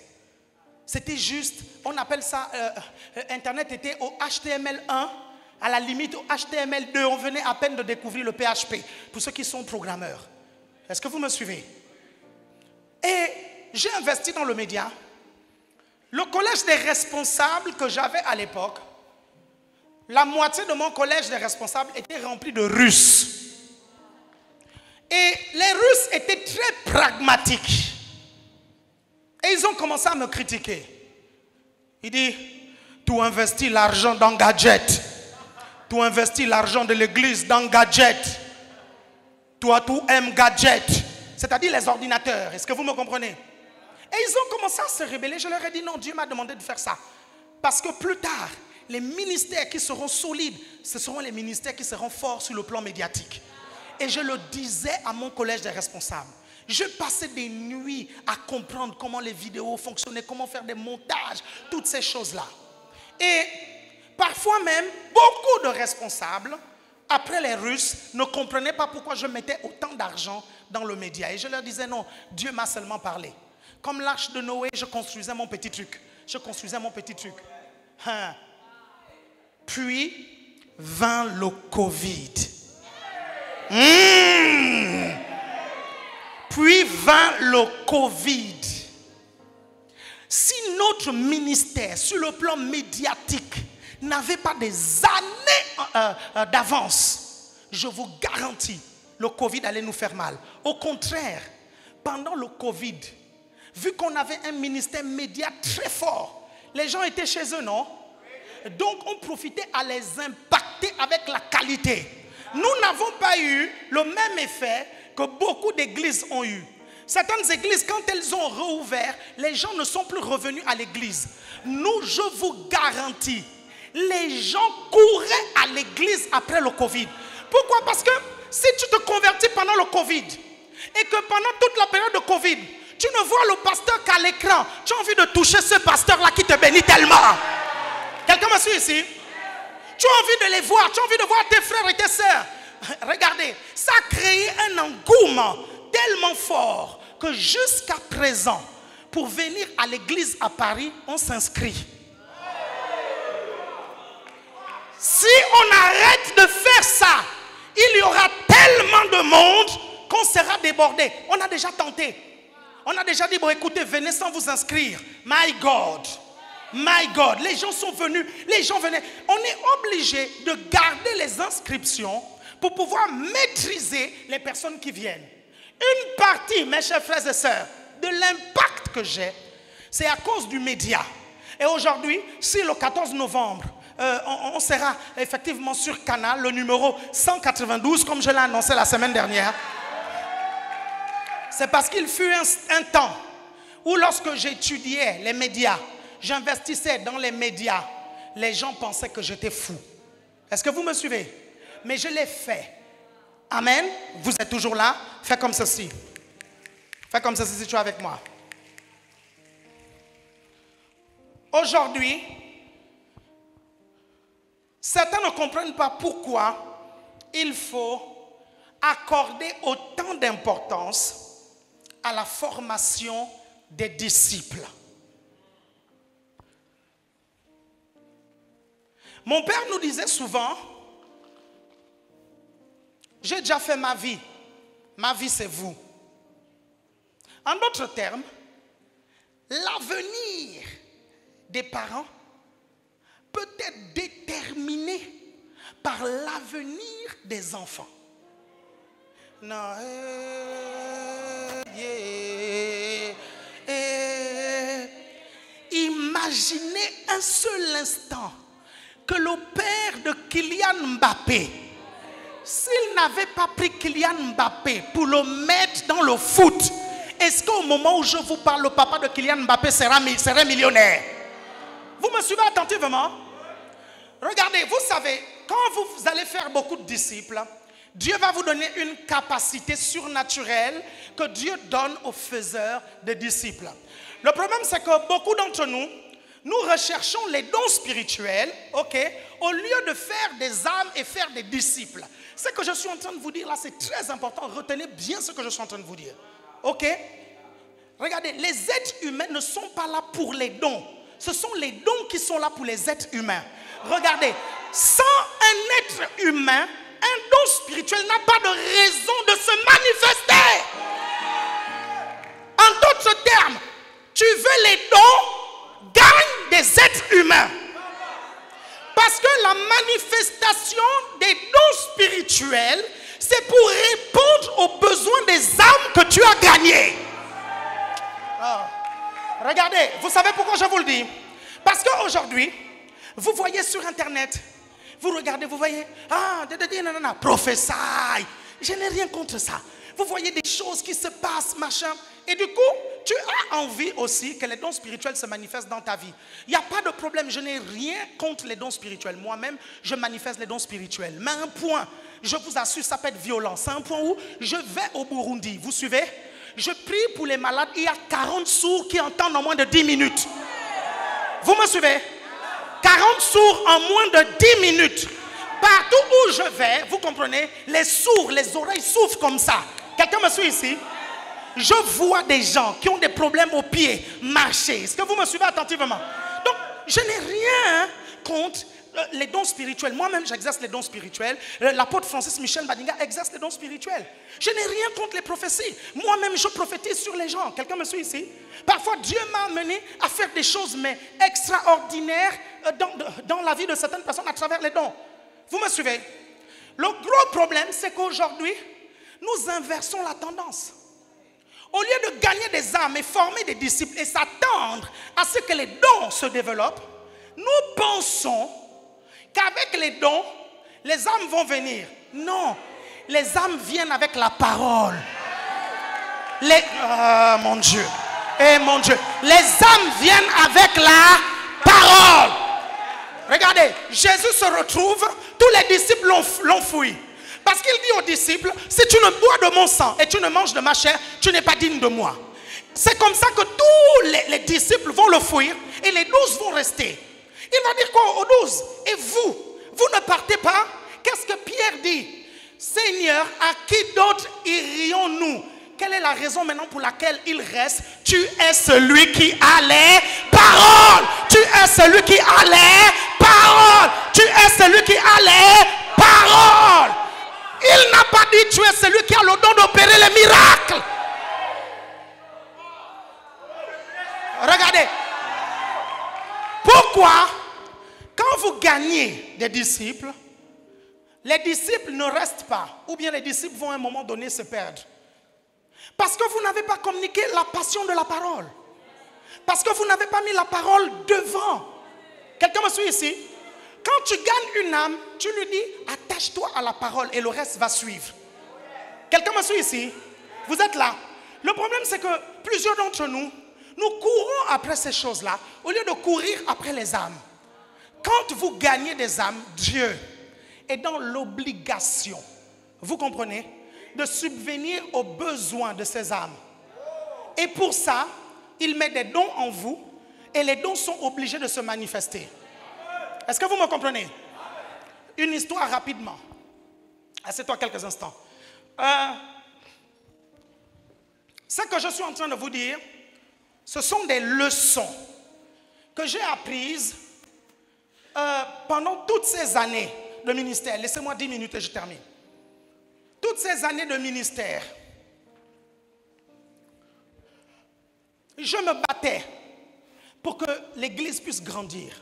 C'était juste, on appelle ça, Internet était au HTML1, à la limite au HTML2. On venait à peine de découvrir le PHP, pour ceux qui sont programmeurs. Est-ce que vous me suivez? Et j'ai investi dans le média. Le collège des responsables que j'avais à l'époque, la moitié de mon collège des responsables était rempli de Russes. Et les Russes étaient très pragmatiques. Et ils ont commencé à me critiquer. Il dit: tu investis l'argent dans gadget. Tu investis l'argent de l'église dans gadget. Toi, tu aimes gadget. C'est-à-dire les ordinateurs. Est-ce que vous me comprenez? Et ils ont commencé à se rébeller. Je leur ai dit: non, Dieu m'a demandé de faire ça. Parce que plus tard, les ministères qui seront solides, ce seront les ministères qui seront forts sur le plan médiatique. Et je le disais à mon collège des responsables. Je passais des nuits à comprendre comment les vidéos fonctionnaient, comment faire des montages, toutes ces choses-là. Et parfois même, beaucoup de responsables, après les Russes, ne comprenaient pas pourquoi je mettais autant d'argent dans le média. Et je leur disais: non, Dieu m'a seulement parlé. Comme l'arche de Noé, je construisais mon petit truc. Je construisais mon petit truc. Puis vint le Covid. Puis vint le Covid. Si notre ministère, sur le plan médiatique, n'avait pas des années d'avance, je vous garantis, le Covid allait nous faire mal. Au contraire, pendant le Covid, vu qu'on avait un ministère média très fort, les gens étaient chez eux, non? Donc on profitait à les impacter avec la qualité. Nous n'avons pas eu le même effet que beaucoup d'églises ont eu. Certaines églises, quand elles ont rouvert, les gens ne sont plus revenus à l'église. Nous, je vous garantis, les gens couraient à l'église après le Covid. Pourquoi? Parce que si tu te convertis pendant le Covid et que pendant toute la période de Covid, tu ne vois le pasteur qu'à l'écran, tu as envie de toucher ce pasteur-là qui te bénit tellement. Quelqu'un me suit ici? Tu as envie de les voir, tu as envie de voir tes frères et tes sœurs. Regardez, ça a créé un engouement tellement fort que jusqu'à présent, pour venir à l'église à Paris, on s'inscrit. Si on arrête de faire ça, il y aura tellement de monde qu'on sera débordé. On a déjà tenté. On a déjà dit: bon, écoutez, venez sans vous inscrire. My God. My God, les gens sont venus, les gens venaient. On est obligé de garder les inscriptions pour pouvoir maîtriser les personnes qui viennent. Une partie, mes chers frères et sœurs, de l'impact que j'ai, c'est à cause du média. Et aujourd'hui, si le 14 novembre, on sera effectivement sur Canal, le numéro 192, comme je l'ai annoncé la semaine dernière, c'est parce qu'il fut un temps où lorsque j'étudiais les médias, j'investissais dans les médias, les gens pensaient que j'étais fou. Est-ce que vous me suivez? Mais je l'ai fait. Amen. Vous êtes toujours là? Fais comme ceci. Fais comme ceci si tu es avec moi. Aujourd'hui, certains ne comprennent pas pourquoi il faut accorder autant d'importance à la formation des disciples. Mon père nous disait souvent, j'ai déjà fait ma vie c'est vous. En d'autres termes, l'avenir des parents peut être déterminé par l'avenir des enfants. Non, imaginez un seul instant que le père de Kylian Mbappé, s'il n'avait pas pris Kylian Mbappé pour le mettre dans le foot, est-ce qu'au moment où je vous parle, le papa de Kylian Mbappé serait millionnaire? Vous me suivez attentivement? Regardez, vous savez, quand vous allez faire beaucoup de disciples, Dieu va vous donner une capacité surnaturelle que Dieu donne aux faiseurs de disciples. Le problème, c'est que beaucoup d'entre nous, nous recherchons les dons spirituels, ok, au lieu de faire des âmes et faire des disciples. Ce que je suis en train de vous dire là, c'est très important. Retenez bien ce que je suis en train de vous dire. Ok? Regardez, les êtres humains ne sont pas là pour les dons. Ce sont les dons qui sont là pour les êtres humains. Regardez, sans un être humain, un don spirituel n'a pas de raison de se manifester. En d'autres termes, tu veux les dons, gagne des êtres humains. Parce que la manifestation des dons spirituels, c'est pour répondre aux besoins des âmes que tu as gagnées. Regardez, vous savez pourquoi je vous le dis? Parce qu'aujourd'hui, vous voyez sur Internet, vous regardez, vous voyez, prophétie. Je n'ai rien contre ça. Vous voyez des choses qui se passent, machin. Et du coup, tu as envie aussi que les dons spirituels se manifestent dans ta vie. Il n'y a pas de problème, je n'ai rien contre les dons spirituels. Moi-même, je manifeste les dons spirituels. Mais un point, je vous assure, ça peut être violent. C'est un point où je vais au Burundi. Vous suivez? Je prie pour les malades. Il y a 40 sourds qui entendent en moins de 10 minutes. Vous me suivez? 40 sourds en moins de 10 minutes. Partout où je vais, vous comprenez, les sourds, les oreilles souffrent comme ça. Quelqu'un me suit ici? Je vois des gens qui ont des problèmes aux pieds marcher. Est-ce que vous me suivez attentivement? Donc, je n'ai rien contre les dons spirituels. Moi-même, j'exerce les dons spirituels. L'apôtre Francis Michel Badinga exerce les dons spirituels. Je n'ai rien contre les prophéties. Moi-même, je prophétise sur les gens. Quelqu'un me suit ici? Parfois, Dieu m'a amené à faire des choses mais extraordinaires dans la vie de certaines personnes à travers les dons. Vous me suivez? Le gros problème, c'est qu'aujourd'hui, nous inversons la tendance. Au lieu de gagner des âmes et former des disciples et s'attendre à ce que les dons se développent, nous pensons qu'avec les dons, les âmes vont venir. Non, les âmes viennent avec la parole. Mon Dieu, mon Dieu, les âmes viennent avec la parole. Regardez, Jésus se retrouve, tous les disciples l'ont fouillé. Parce qu'il dit aux disciples, si tu ne bois de mon sang et tu ne manges de ma chair, tu n'es pas digne de moi. C'est comme ça que tous les disciples vont le fuir et les 12 vont rester. Il va dire quoi aux 12? Et vous ne partez pas? Qu'est-ce que Pierre dit? Seigneur, à qui d'autre irions-nous? Quelle est la raison maintenant pour laquelle il reste? Tu es celui qui a les paroles. Tu es celui qui a les paroles. Tu es celui qui a les paroles. Il n'a pas dit tu es celui qui a le don d'opérer les miracles. Regardez. Pourquoi, quand vous gagnez des disciples, les disciples ne restent pas, ou bien les disciples vont à un moment donné se perdre? Parce que vous n'avez pas communiqué la passion de la parole. Parce que vous n'avez pas mis la parole devant. Quelqu'un me suit ici? Quand tu gagnes une âme, tu lui dis, attache-toi à la parole et le reste va suivre. Quelqu'un me suit ici? Vous êtes là? Le problème, c'est que plusieurs d'entre nous, nous courons après ces choses-là, au lieu de courir après les âmes. Quand vous gagnez des âmes, Dieu est dans l'obligation, vous comprenez, de subvenir aux besoins de ces âmes. Et pour ça, il met des dons en vous et les dons sont obligés de se manifester. Est-ce que vous me comprenez? Une histoire rapidement. Assieds-toi quelques instants. Ce que je suis en train de vous dire, ce sont des leçons que j'ai apprises pendant toutes ces années de ministère, laissez-moi 10 minutes et je termine. Toutes ces années de ministère, je me battais pour que l'église puisse grandir.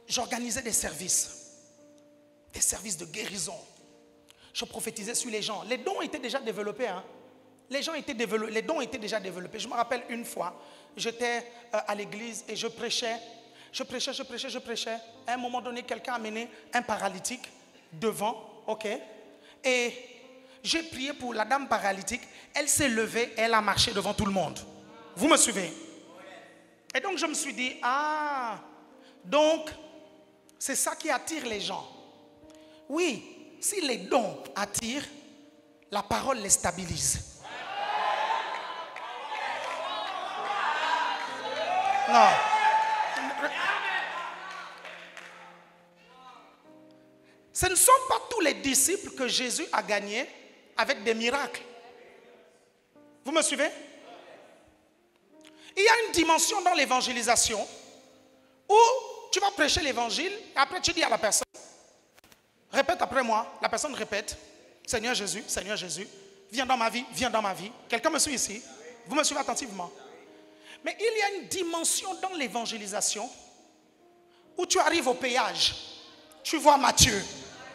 J'organisais des services de guérison. Je prophétisais sur les gens. Les dons étaient déjà développés. Hein. Les dons étaient déjà développés. Je me rappelle une fois, j'étais à l'église et je prêchais. À un moment donné, quelqu'un a amené un paralytique devant, ok? Et j'ai prié pour la dame paralytique. Elle s'est levée, elle a marché devant tout le monde. Vous me suivez? Et donc je me suis dit, ah, donc c'est ça qui attire les gens. Oui, si les dons attirent, la parole les stabilise. Non. Ce ne sont pas tous les disciples que Jésus a gagnés avec des miracles. Vous me suivez? Il y a une dimension dans l'évangélisation où tu vas prêcher l'évangile et après tu dis à la personne, répète après moi. La personne répète, Seigneur Jésus, viens dans ma vie, viens dans ma vie. Quelqu'un me suit ici? Vous me suivez attentivement? Mais il y a une dimension dans l'évangélisation où tu arrives au péage, tu vois Matthieu,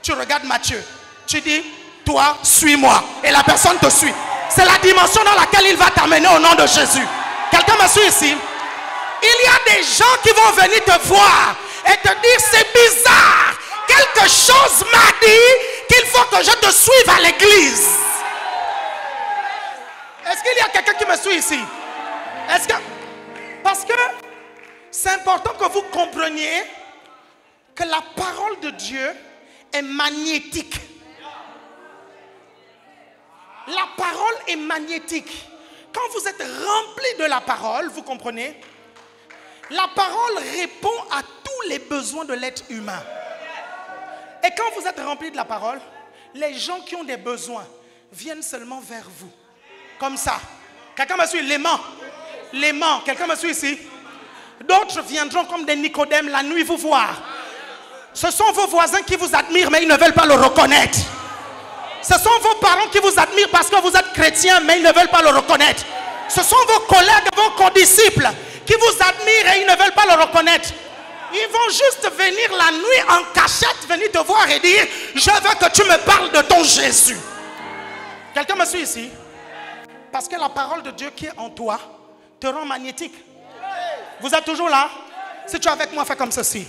tu regardes Matthieu, tu dis, toi, suis-moi. Et la personne te suit. C'est la dimension dans laquelle il va t'amener au nom de Jésus. Quelqu'un me suit ici? Il y a des gens qui vont venir te voir et te dire, c'est bizarre. Quelque chose m'a dit qu'il faut que je te suive à l'église. Est-ce qu'il y a quelqu'un qui me suit ici? Est-ce que... Parce que c'est important que vous compreniez que la parole de Dieu est magnétique. La parole est magnétique. Quand vous êtes rempli de la parole, vous comprenez? La parole répond à tous les besoins de l'être humain. Et quand vous êtes rempli de la parole, les gens qui ont des besoins viennent seulement vers vous. Comme ça. Quelqu'un me suit? L'aimant. Quelqu'un me suit ici? D'autres viendront comme des Nicodèmes la nuit vous voir. Ce sont vos voisins qui vous admirent, mais ils ne veulent pas le reconnaître. Ce sont vos parents qui vous admirent parce que vous êtes chrétiens, mais ils ne veulent pas le reconnaître. Ce sont vos collègues, vos condisciples qui vous admirent et ils ne veulent pas le reconnaître. Ils vont juste venir la nuit en cachette, venir te voir et dire, je veux que tu me parles de ton Jésus. Quelqu'un me suit ici? Parce que la parole de Dieu qui est en toi te rend magnétique. Vous êtes toujours là? Si tu es avec moi, fais comme ceci.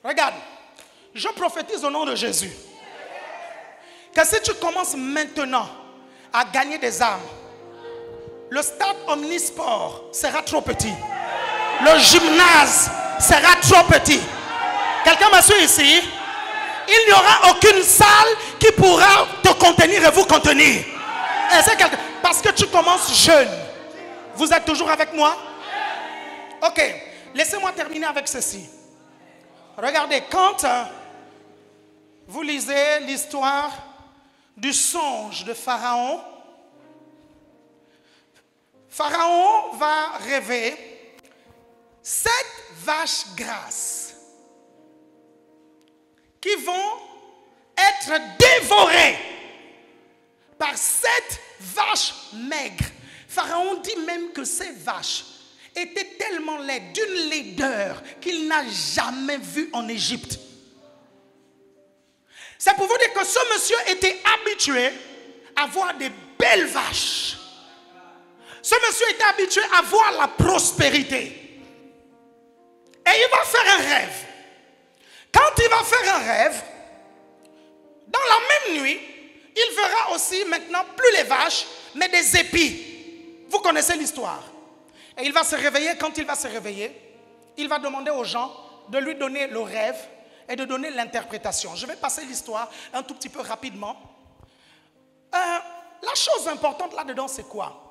Regarde, je prophétise au nom de Jésus que si tu commences maintenant à gagner des âmes, le stade omnisport sera trop petit. Le gymnase sera trop petit. Quelqu'un me suit ici? Il n'y aura aucune salle qui pourra te contenir et vous contenir. Parce que tu commences jeune. Vous êtes toujours avec moi? Ok, laissez-moi terminer avec ceci. Regardez, quand vous lisez l'histoire du songe de Pharaon, Pharaon va rêver 7 vaches grasses qui vont être dévorées par 7 vaches maigres. Pharaon dit même que ces vaches étaient tellement laides, d'une laideur qu'il n'a jamais vue en Égypte. C'est pour vous dire que ce monsieur était habitué à voir des belles vaches. Ce monsieur était habitué à voir la prospérité. Et il va faire un rêve. Quand il va faire un rêve, dans la même nuit, il verra aussi maintenant plus les vaches, mais des épis. Vous connaissez l'histoire. Et il va se réveiller. Quand il va se réveiller, il va demander aux gens de lui donner le rêve et de donner l'interprétation. Je vais passer l'histoire un tout petit peu rapidement. La chose importante là-dedans, c'est quoi?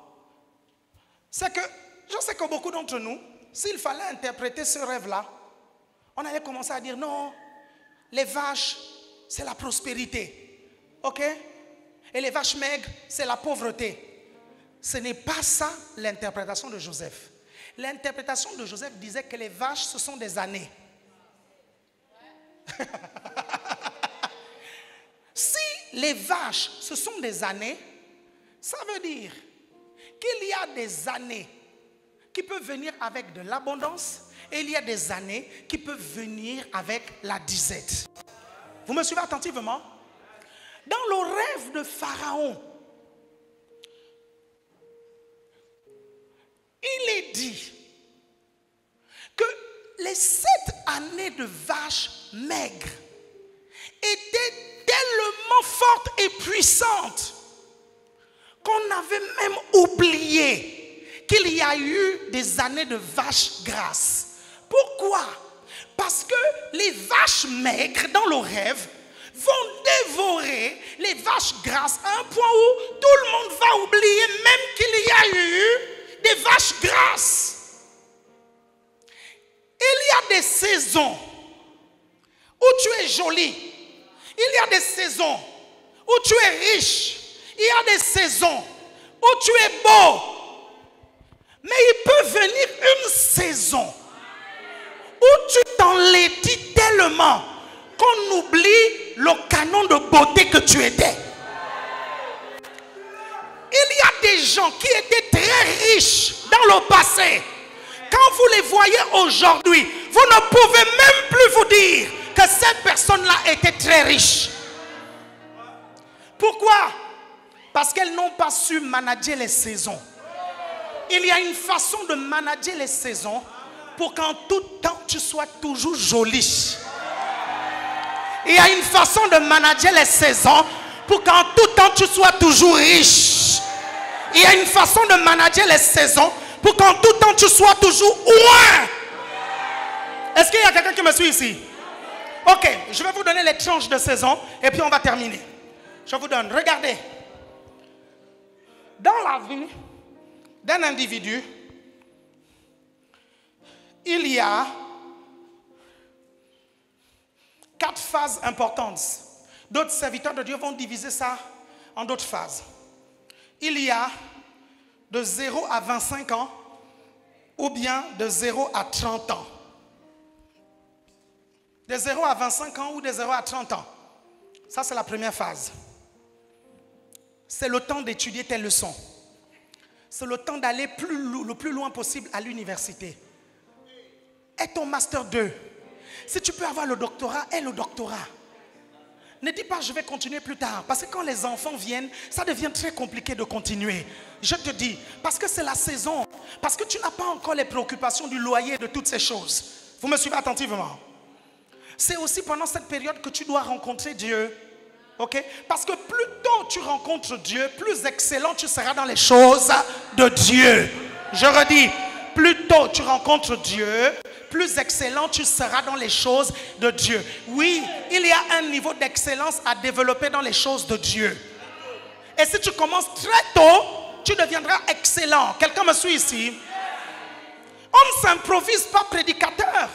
C'est que je sais que beaucoup d'entre nous, s'il fallait interpréter ce rêve-là, on allait commencer à dire non, les vaches, c'est la prospérité. Ok? Et les vaches maigres, c'est la pauvreté. ce n'est pas ça l'interprétation de Joseph. L'interprétation de Joseph disait que les vaches, ce sont des années. Si les vaches, ce sont des années, ça veut dire qu'il y a des années qui peuvent venir avec de l'abondance et il y a des années qui peuvent venir avec la disette. Vous me suivez attentivement? Dans le rêve de Pharaon, il est dit que les 7 années de vaches maigres étaient tellement fortes et puissantes qu'on avait même oublié qu'il y a eu des années de vaches grasses. Pourquoi? Parce que les vaches maigres dans le rêve vont dévorer les vaches grasses à un point où tout le monde va oublier même qu'il y a eu des vaches grasses. Il y a des saisons où tu es jolie. Il y a des saisons où tu es riche. Il y a des saisons où tu es beau. Mais il peut venir une saison où tu t'enlaidis tellement qu'on oublie le canon de beauté que tu étais. Il y a des gens qui étaient très riches dans le passé. Quand vous les voyez aujourd'hui, vous ne pouvez même plus vous dire que cette personne-là était très riche. Pourquoi? Parce qu'elles n'ont pas su manager les saisons. Il y a une façon de manager les saisons pour qu'en tout temps tu sois toujours jolie. Il y a une façon de manager les saisons pour qu'en tout temps tu sois toujours riche. Il y a une façon de manager les saisons pour qu'en tout temps tu sois toujours loin. Est-ce qu'il y a quelqu'un qui me suit ici? Ok, je vais vous donner les tranches de saison et puis on va terminer. Je vous donne, regardez. Dans la vie d'un individu, il y a 4 phases importantes. D'autres serviteurs de Dieu vont diviser ça en d'autres phases. Il y a de 0 à 25 ans ou bien de 0 à 30 ans. De 0 à 25 ans ou de 0 à 30 ans. Ça, c'est la première phase. C'est le temps d'étudier tes leçons. C'est le temps d'aller le plus loin possible à l'université. Aie ton master 2. Si tu peux avoir le doctorat, aie le doctorat. Ne dis pas je vais continuer plus tard. Parce que quand les enfants viennent, ça devient très compliqué de continuer. Je te dis, parce que c'est la saison. Parce que tu n'as pas encore les préoccupations du loyer, de toutes ces choses. Vous me suivez attentivement? C'est aussi pendant cette période que tu dois rencontrer Dieu. Okay? Parce que plus tôt tu rencontres Dieu, plus excellent tu seras dans les choses de Dieu. Je redis, plus tôt tu rencontres Dieu, plus excellent tu seras dans les choses de Dieu. Oui, il y a un niveau d'excellence à développer dans les choses de Dieu. Et si tu commences très tôt, tu deviendras excellent. Quelqu'un me suit ici? On ne s'improvise pas prédicateur.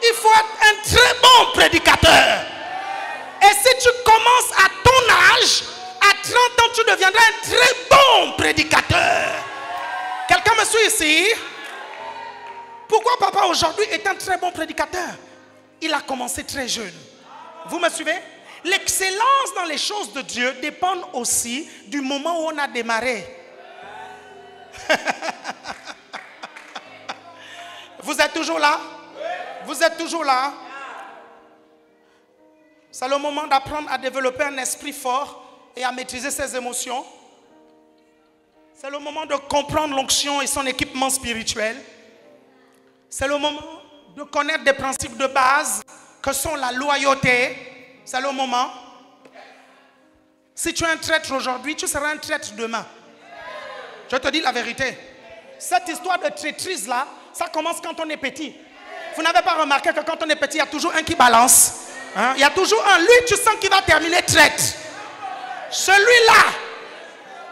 Il faut être un très bon prédicateur. Et si tu commences à ton âge, à 30 ans, tu deviendras un très bon prédicateur. Quelqu'un me suit ici? Pourquoi papa aujourd'hui est un très bon prédicateur? Il a commencé très jeune. Vous me suivez? L'excellence dans les choses de Dieu dépend aussi du moment où on a démarré. Vous êtes toujours là? Vous êtes toujours là? C'est le moment d'apprendre à développer un esprit fort et à maîtriser ses émotions. C'est le moment de comprendre l'onction et son équipement spirituel. C'est le moment de connaître des principes de base que sont la loyauté. C'est le moment. Si tu es un traître aujourd'hui, tu seras un traître demain. Je te dis la vérité. Cette histoire de traîtrise là, ça commence quand on est petit. Vous n'avez pas remarqué que quand on est petit, il y a toujours un qui balance. Hein? Il y a toujours un. Lui, tu sens qu'il va terminer traître. Celui-là,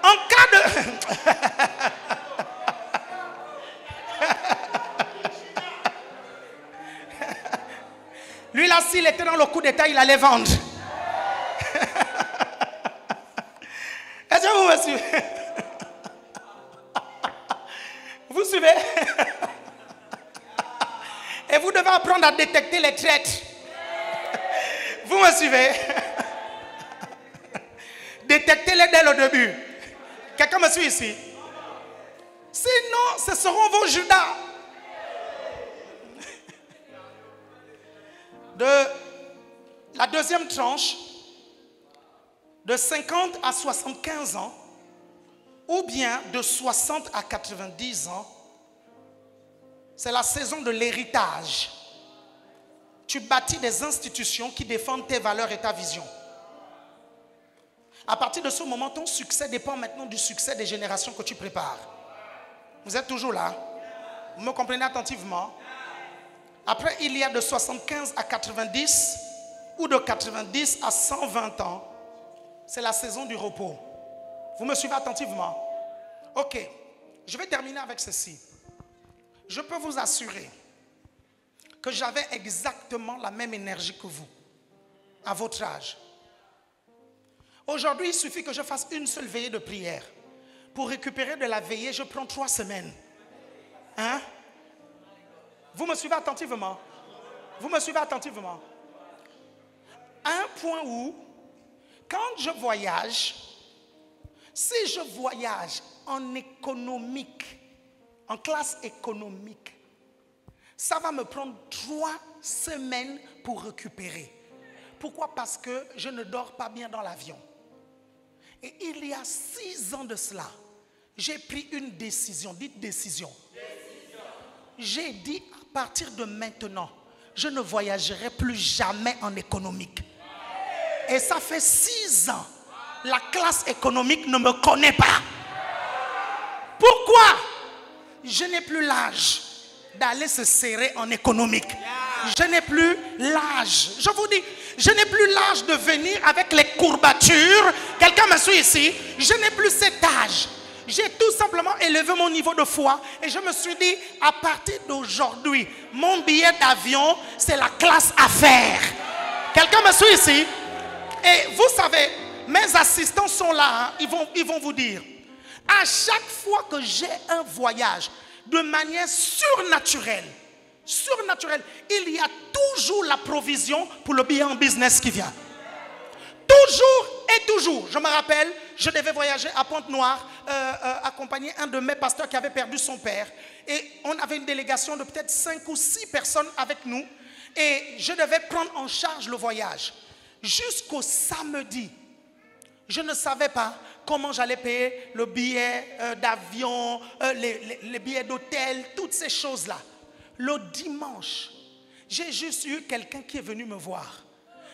en cas de... Lui là, s'il était dans le coup d'état, il allait vendre. Est-ce que vous me suivez? Et vous devez apprendre à détecter les traites. Vous me suivez? Détectez-les dès le début. Quelqu'un me suit ici? Sinon, ce seront vos Judas. De la deuxième tranche, de 50 à 75 ans, ou bien de 60 à 90 ans, c'est la saison de l'héritage. Tu bâtis des institutions qui défendent tes valeurs et ta vision. À partir de ce moment, ton succès dépend maintenant du succès des générations que tu prépares. Vous êtes toujours là? Vous me comprenez attentivement? Après, il y a de 75 à 90 ou de 90 à 120 ans. C'est la saison du repos. Vous me suivez attentivement? Ok, je vais terminer avec ceci. Je peux vous assurer que j'avais exactement la même énergie que vous, à votre âge. Aujourd'hui, il suffit que je fasse une seule veillée de prière. Pour récupérer de la veillée, je prends 3 semaines. Hein? Vous me suivez attentivement? Vous me suivez attentivement? À un point où, quand je voyage, si je voyage en économique, en classe économique, ça va me prendre 3 semaines pour récupérer. Pourquoi? Parce que je ne dors pas bien dans l'avion. Et il y a 6 ans de cela, j'ai pris une décision. Dites décision. J'ai dit à partir de maintenant, je ne voyagerai plus jamais en économique. Et ça fait 6 ans, la classe économique ne me connaît pas. Pourquoi? Je n'ai plus l'âge d'aller se serrer en économique. Je n'ai plus l'âge. Je vous dis, je n'ai plus l'âge de venir avec les courbatures. Quelqu'un me suit ici? Je n'ai plus cet âge. J'ai tout simplement élevé mon niveau de foi et je me suis dit, à partir d'aujourd'hui, mon billet d'avion, c'est la classe affaires. Quelqu'un me suit ici? Et vous savez, mes assistants sont là, hein, ils vont vous dire, à chaque fois que j'ai un voyage, de manière surnaturelle, il y a toujours la provision pour le billet en business qui vient. Toujours et toujours. Je me rappelle, je devais voyager à Pointe-Noire, accompagner un de mes pasteurs qui avait perdu son père. Et on avait une délégation de peut-être 5 ou 6 personnes avec nous. Et je devais prendre en charge le voyage. Jusqu'au samedi, je ne savais pas comment j'allais payer le billet d'avion, les billets d'hôtel, toutes ces choses-là. Le dimanche, j'ai juste eu quelqu'un qui est venu me voir,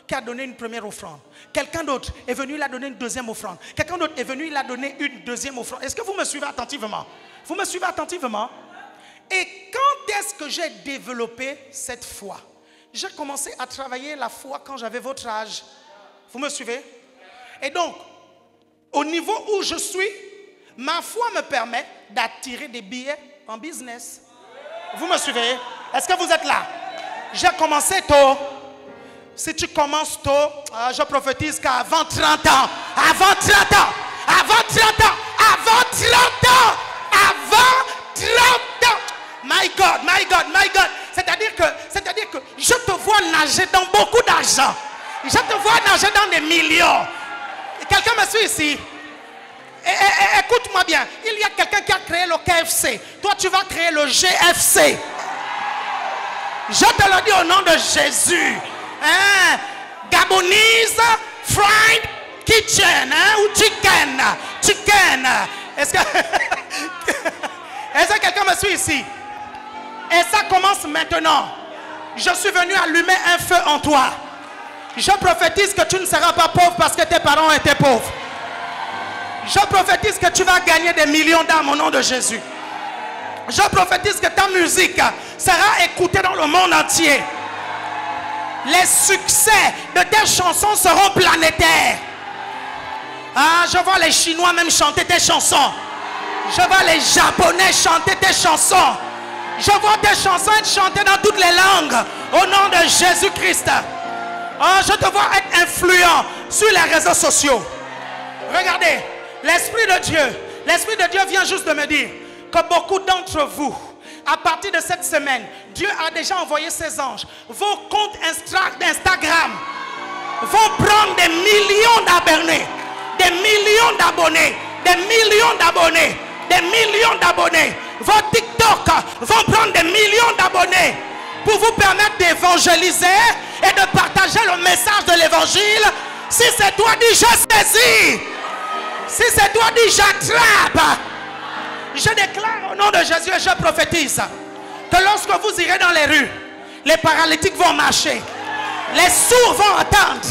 qui a donné une première offrande. Quelqu'un d'autre est venu, il a donné une deuxième offrande. Quelqu'un d'autre est venu, il a donné une deuxième offrande. Est-ce que vous me suivez attentivement? Vous me suivez attentivement? Et quand est-ce que j'ai développé cette foi? J'ai commencé à travailler la foi quand j'avais votre âge. Vous me suivez? Et donc, au niveau où je suis, ma foi me permet d'attirer des billets en business. Vous me suivez? Est-ce que vous êtes là? J'ai commencé tôt. Si tu commences tôt, je prophétise qu'avant 30 ans, avant 30 ans, avant 30 ans, avant 30 ans, avant 30 ans. My God, my God, my God. C'est-à-dire que je te vois nager dans beaucoup d'argent. Je te vois nager dans des millions. Quelqu'un me suit ici? Écoute-moi bien. Il y a quelqu'un qui a créé le KFC. Toi, tu vas créer le GFC. Je te le dis au nom de Jésus. Hein? Gabonese Fried Kitchen, hein? Ou chicken. Chicken. Est-ce que quelqu'un me suit ici? Et ça commence maintenant. Je suis venu allumer un feu en toi. Je prophétise que tu ne seras pas pauvre parce que tes parents étaient pauvres. Je prophétise que tu vas gagner des millions d'âmes au nom de Jésus. Je prophétise que ta musique sera écoutée dans le monde entier. Les succès de tes chansons seront planétaires. Ah, je vois les Chinois même chanter tes chansons. Je vois les Japonais chanter tes chansons. Je vois tes chansons être chantées dans toutes les langues. Au nom de Jésus-Christ. Oh, je te vois être influent sur les réseaux sociaux. Regardez, l'Esprit de Dieu vient juste de me dire que beaucoup d'entre vous, à partir de cette semaine, Dieu a déjà envoyé ses anges. Vos comptes d'Instagram vont prendre des millions d'abonnés. Des millions d'abonnés. Des millions d'abonnés. Des millions d'abonnés. Vos TikTok vont prendre des millions d'abonnés pour vous permettre d'évangéliser et de partager le message de l'évangile. Si c'est toi, dis je saisis. Si c'est toi, dis j'attrape. Je déclare au nom de Jésus et je prophétise que lorsque vous irez dans les rues, les paralytiques vont marcher, les sourds vont entendre,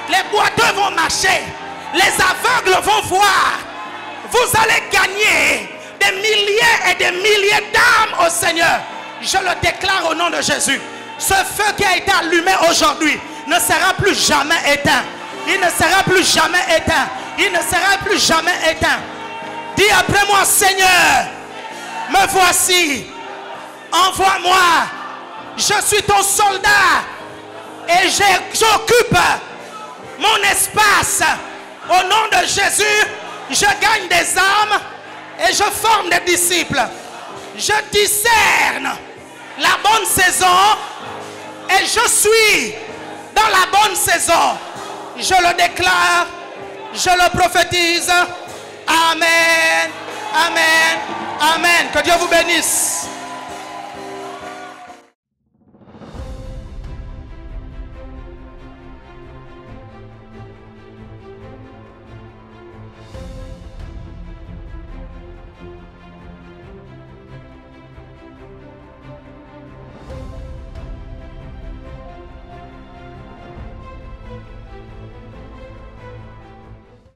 les boiteux vont marcher, les aveugles vont voir. Vous allez gagner des milliers et des milliers d'âmes au Seigneur. Je le déclare au nom de Jésus. Ce feu qui a été allumé aujourd'hui ne sera plus jamais éteint. Il ne sera plus jamais éteint. Il ne sera plus jamais éteint. Dis après moi, Seigneur, me voici. Envoie-moi. Je suis ton soldat. Et j'occupe mon espace. Au nom de Jésus, je gagne des âmes et je forme des disciples. Je discerne la bonne saison et je suis dans la bonne saison. Je le déclare, je le prophétise. Amen, amen, amen. Que Dieu vous bénisse.